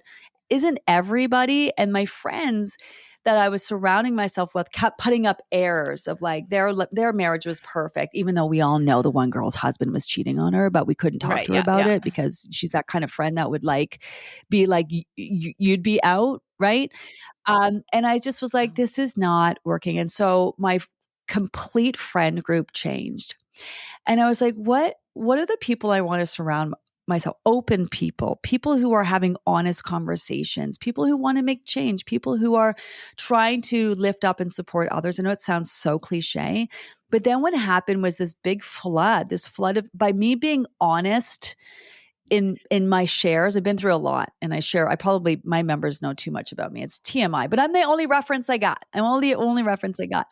isn't everybody? And my friends that I was surrounding myself with kept putting up airs of like their marriage was perfect, even though we all know the one girl's husband was cheating on her, but we couldn't talk Right. to her Yeah. about Yeah. it because she's that kind of friend that would like be like you'd be out, right? And I just was like, this is not working. And so my complete friend group changed. And I was like, what are the people I want to surround myself? Open people, people who are having honest conversations, people who want to make change, people who are trying to lift up and support others. I know it sounds so cliche, but then what happened was this flood of by me being honest in my shares. I've been through a lot and I probably my members know too much about me. It's TMI, but I'm the only reference I got. I'm only the only reference I got.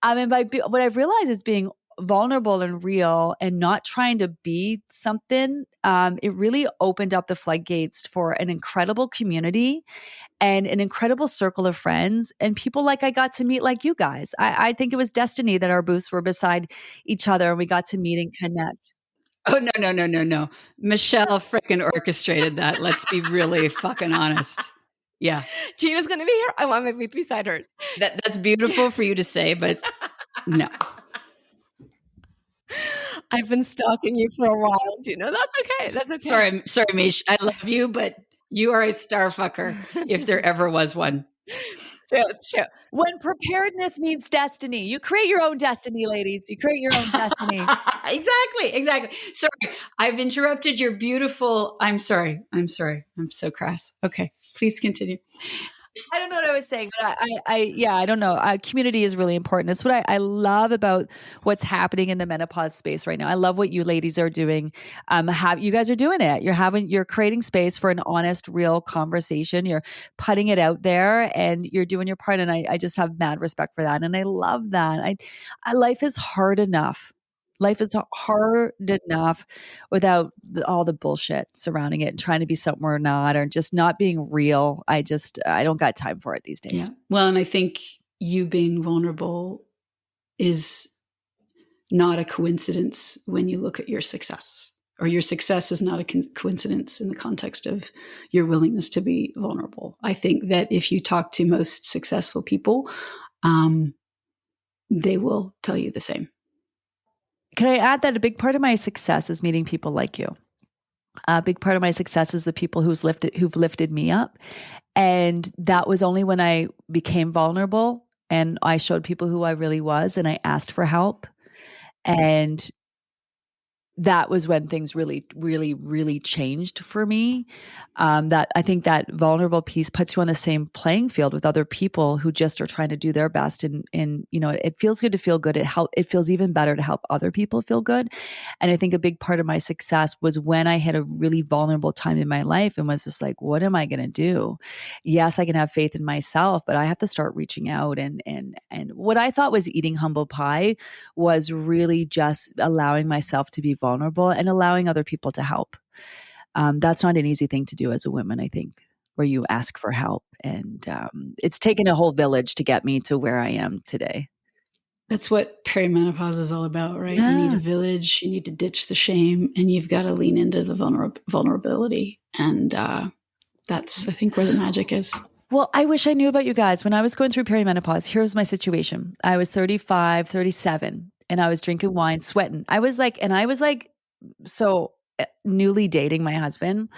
I mean, what I've realized is being vulnerable and real and not trying to be something, it really opened up the floodgates for an incredible community and an incredible circle of friends and people like I got to meet like you guys. I think it was destiny that our booths were beside each other and we got to meet and connect. Oh, no, no, no, no, no. Michelle frickin' orchestrated that. Let's be really fucking honest. Yeah. Gina's going to be here. I want my booth beside hers. That's beautiful for you to say, but no. I've been stalking you for a while, Gina. That's okay. That's okay. Sorry, Mish. I love you, but you are a star fucker if there ever was one. True, it's true. When preparedness means destiny, you create your own destiny, ladies. You create your own destiny. Exactly. Sorry, I've interrupted your beautiful. I'm sorry. I'm so crass. Okay, please continue. I don't know what I was saying, but I don't know. Community is really important. It's what I love about what's happening in the menopause space right now. I love what you ladies are doing. You guys are doing it. You're creating space for an honest, real conversation. You're putting it out there and you're doing your part. And I just have mad respect for that. And I love that. Life is hard enough. Life is hard enough without all the bullshit surrounding it and trying to be something we're not or just not being real. I don't got time for it these days. Yeah. Well, and I think you being vulnerable is not a coincidence when you look at your success, or your success is not a coincidence in the context of your willingness to be vulnerable. I think that if you talk to most successful people, they will tell you the same. Can I add that a big part of my success is meeting people like you? A big part of my success is the people who've lifted me up. And that was only when I became vulnerable and I showed people who I really was and I asked for help. And that was when things really, really, really changed for me. That I think that vulnerable piece puts you on the same playing field with other people who just are trying to do their best. And it feels good to feel good. It feels even better to help other people feel good. And I think a big part of my success was when I had a really vulnerable time in my life and was just like, what am I going to do? Yes, I can have faith in myself, but I have to start reaching out. And what I thought was eating humble pie was really just allowing myself to be vulnerable and allowing other people to help. That's not an easy thing to do as a woman, I think, where you ask for help. And it's taken a whole village to get me to where I am today. That's what perimenopause is all about, right? Yeah. You need a village, you need to ditch the shame, and you've got to lean into the vulnerability. And that's, I think, where the magic is. Well, I wish I knew about you guys. When I was going through perimenopause, here's my situation. I was 35, 37, and I was drinking wine, sweating. I was like, so newly dating my husband.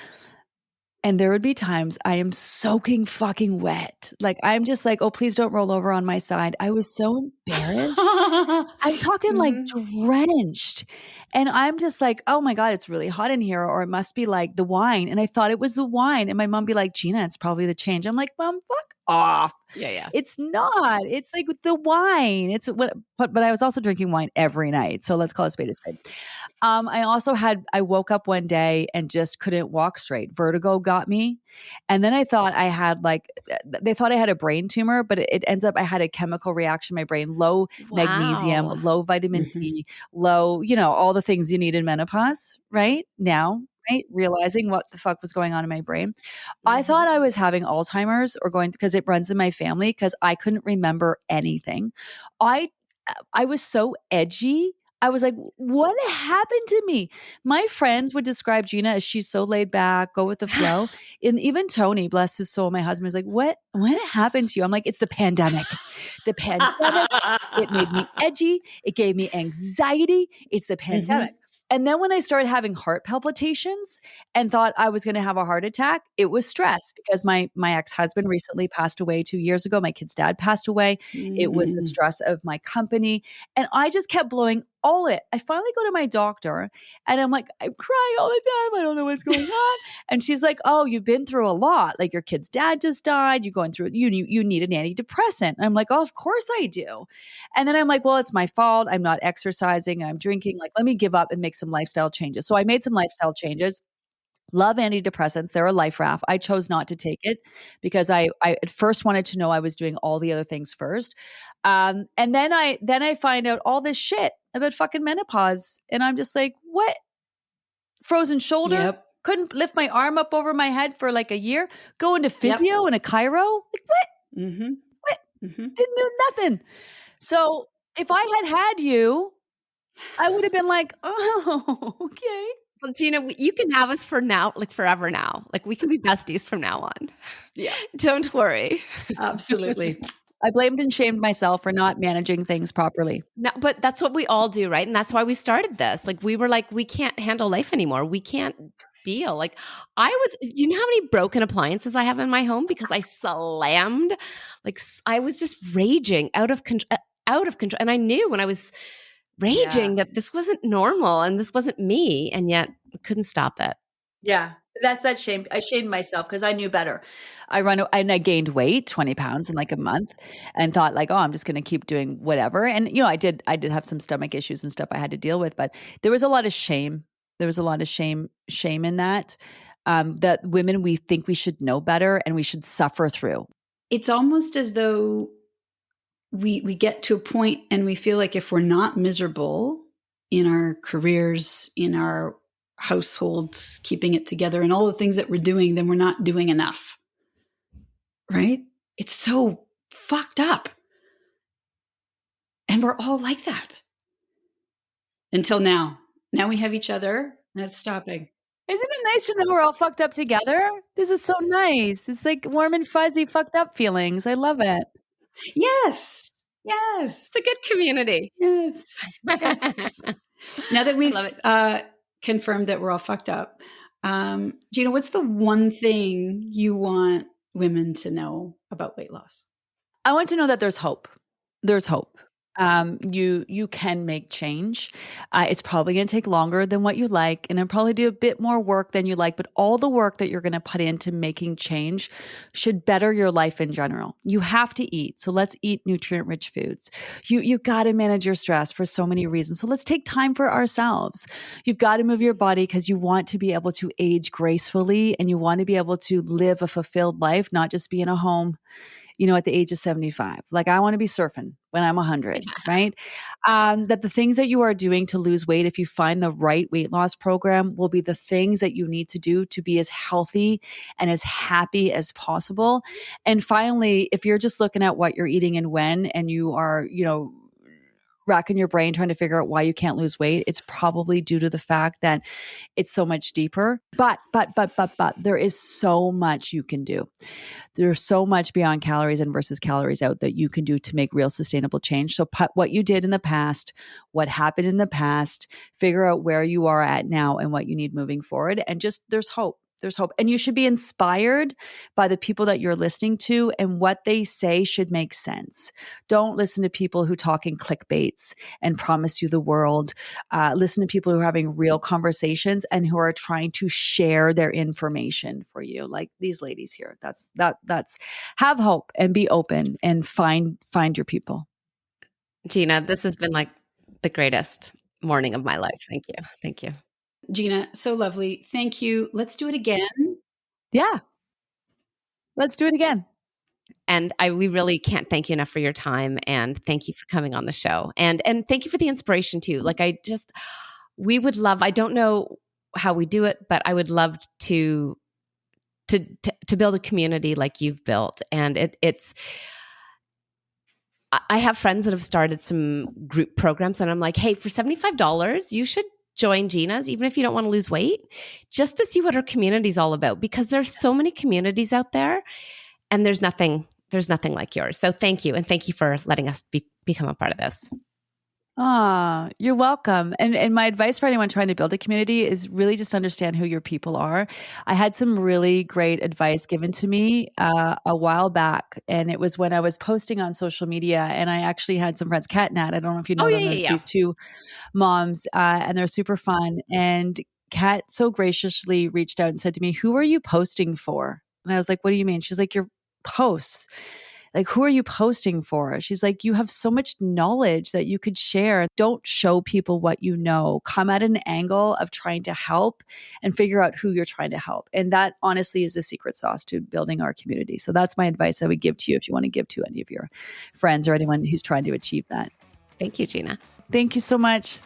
And there would be times I am soaking fucking wet. Like, I'm just like, oh, please don't roll over on my side. I was so embarrassed. I'm talking like drenched. And I'm just like, oh my God, it's really hot in here. Or it must be like the wine. And I thought it was the wine. And my mom be like, Gina, it's probably the change. I'm like, Mom, fuck off. Yeah. It's not. It's like the wine. But I was also drinking wine every night. So let's call it spade a spade. I woke up one day and just couldn't walk straight. Vertigo got me. And then I thought they thought I had a brain tumor, but it ends up I had a chemical reaction in my brain, low magnesium, low vitamin D, low, all the things you need in menopause right now, right? Realizing what the fuck was going on in my brain. I thought I was having Alzheimer's because it runs in my family because I couldn't remember anything. I was so edgy. I was like, what happened to me? My friends would describe Gina as she's so laid back, go with the flow. And even Tony, bless his soul, my husband, was like, what happened to you? I'm like, it's the pandemic. The pandemic, it made me edgy. It gave me anxiety. It's the pandemic. Mhm. And then when I started having heart palpitations and thought I was going to have a heart attack, it was stress because my ex-husband recently passed away 2 years ago. My kid's dad passed away. It was the Mm. stress of my company. And I just kept blowing all it. I finally go to my doctor and I'm like, I'm crying all the time. I don't know what's going on. And she's like, oh, you've been through a lot. Like your kid's dad just died. You're going through, you need an antidepressant. I'm like, oh, of course I do. And then I'm like, well, it's my fault. I'm not exercising. I'm drinking. Like, let me give up and make some lifestyle changes. So I made some lifestyle changes. Love antidepressants. They're a life raft. I chose not to take it because I at first wanted to know I was doing all the other things first. And then I find out all this shit about fucking menopause. And I'm just like, what? Frozen shoulder? Yep. Couldn't lift my arm up over my head for like a year? Going to Yep. physio and a chiro? Like, what? Mhm. What? Mhm. Didn't do nothing. So if I had you, I would have been like, oh, okay. Well, Gina, you can have us for now, like forever now. Like we can be besties from now on. Yeah. Don't worry. Absolutely. I blamed and shamed myself for not managing things properly. No, but that's what we all do, right? And that's why we started this. Like we were like, we can't handle life anymore. We can't deal. Like do you know how many broken appliances I have in my home because I slammed? Like I was just raging out of control. Out of control. And I knew when I was raging that this wasn't normal and this wasn't me. And yet I couldn't stop it. Yeah. That's that shame. I shamed myself because I knew better. I gained weight, 20 pounds in like a month and thought like, oh, I'm just going to keep doing whatever. And, I did have some stomach issues and stuff I had to deal with, but there was a lot of shame. There was a lot of shame in that, that women, we think we should know better and we should suffer through. It's almost as though we get to a point and we feel like if we're not miserable in our careers, in our household, keeping it together, and all the things that we're doing, then we're not doing enough. Right? It's so fucked up. And we're all like that. Until now. Now we have each other and it's stopping. Isn't it nice to know we're all fucked up together? This is so nice. It's like warm and fuzzy fucked up feelings. I love it. Yes. Yes. It's a good community. Yes. Yes. Now that we've confirmed that we're all fucked up, Gina, what's the one thing you want women to know about weight loss? I want to know that there's hope. There's hope. You can make change. It's probably going to take longer than what you like, and it'll probably do a bit more work than you like. But all the work that you're going to put into making change should better your life in general. You have to eat, so let's eat nutrient-rich foods. You got to manage your stress for so many reasons. So let's take time for ourselves. You've got to move your body because you want to be able to age gracefully, and you want to be able to live a fulfilled life, not just be in a home at the age of 75. Like I want to be surfing when I'm 100, right? That the things that you are doing to lose weight, if you find the right weight loss program, will be the things that you need to do to be as healthy and as happy as possible. And finally, if you're just looking at what you're eating and when, and you are, racking your brain trying to figure out why you can't lose weight, it's probably due to the fact that it's so much deeper. But there is so much you can do. There's so much beyond calories in versus calories out that you can do to make real sustainable change. So put what you did in the past, what happened in the past, figure out where you are at now and what you need moving forward. And just there's hope. There's hope. And you should be inspired by the people that you're listening to, and what they say should make sense. Don't listen to people who talk in clickbaits and promise you the world. Listen to people who are having real conversations and who are trying to share their information for you, like these ladies here. That's have hope and be open and find your people. Gina, this has been like the greatest morning of my life. Thank you. Thank you. Gina, so lovely. Thank you. Let's do it again. Yeah. Let's do it again. And we really can't thank you enough for your time, and thank you for coming on the show. And thank you for the inspiration too. Like we would love, I don't know how we do it, but I would love to build a community like you've built. And it's I have friends that have started some group programs, and I'm like, hey, for $75, you should join Gina's, even if you don't want to lose weight, just to see what her community is all about, because there's so many communities out there, and there's nothing like yours. So thank you. And thank you for letting us become a part of this. You're welcome. And my advice for anyone trying to build a community is really just understand who your people are. I had some really great advice given to me a while back, and it was when I was posting on social media, and I actually had some friends, Kat and Nat, I don't know if you know Oh, them, yeah. these two moms, and they're super fun. And Kat so graciously reached out and said to me, "Who are you posting for?" And I was like, "What do you mean?" She's like, "Your posts. Like, who are you posting for?" She's like, "You have so much knowledge that you could share. Don't show people what you know. Come at an angle of trying to help and figure out who you're trying to help." And that honestly is the secret sauce to building our community. So that's my advice I would give to you if you want to give to any of your friends or anyone who's trying to achieve that. Thank you, Gina. Thank you so much.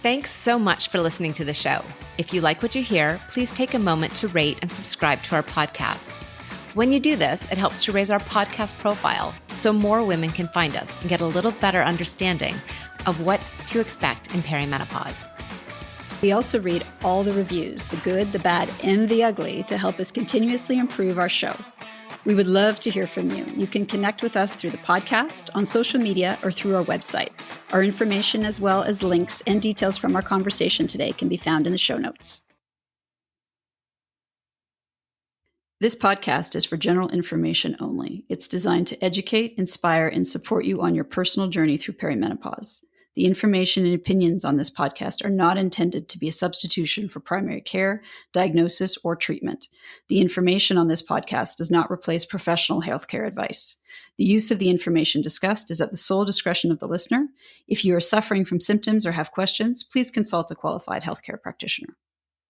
Thanks so much for listening to the show. If you like what you hear, please take a moment to rate and subscribe to our podcast. When you do this, it helps to raise our podcast profile so more women can find us and get a little better understanding of what to expect in perimenopause. We also read all the reviews, the good, the bad, and the ugly, to help us continuously improve our show. We would love to hear from you. You can connect with us through the podcast, on social media, or through our website. Our information, as well as links and details from our conversation today, can be found in the show notes. This podcast is for general information only. It's designed to educate, inspire, and support you on your personal journey through perimenopause. The information and opinions on this podcast are not intended to be a substitution for primary care, diagnosis, or treatment. The information on this podcast does not replace professional healthcare advice. The use of the information discussed is at the sole discretion of the listener. If you are suffering from symptoms or have questions, please consult a qualified healthcare practitioner.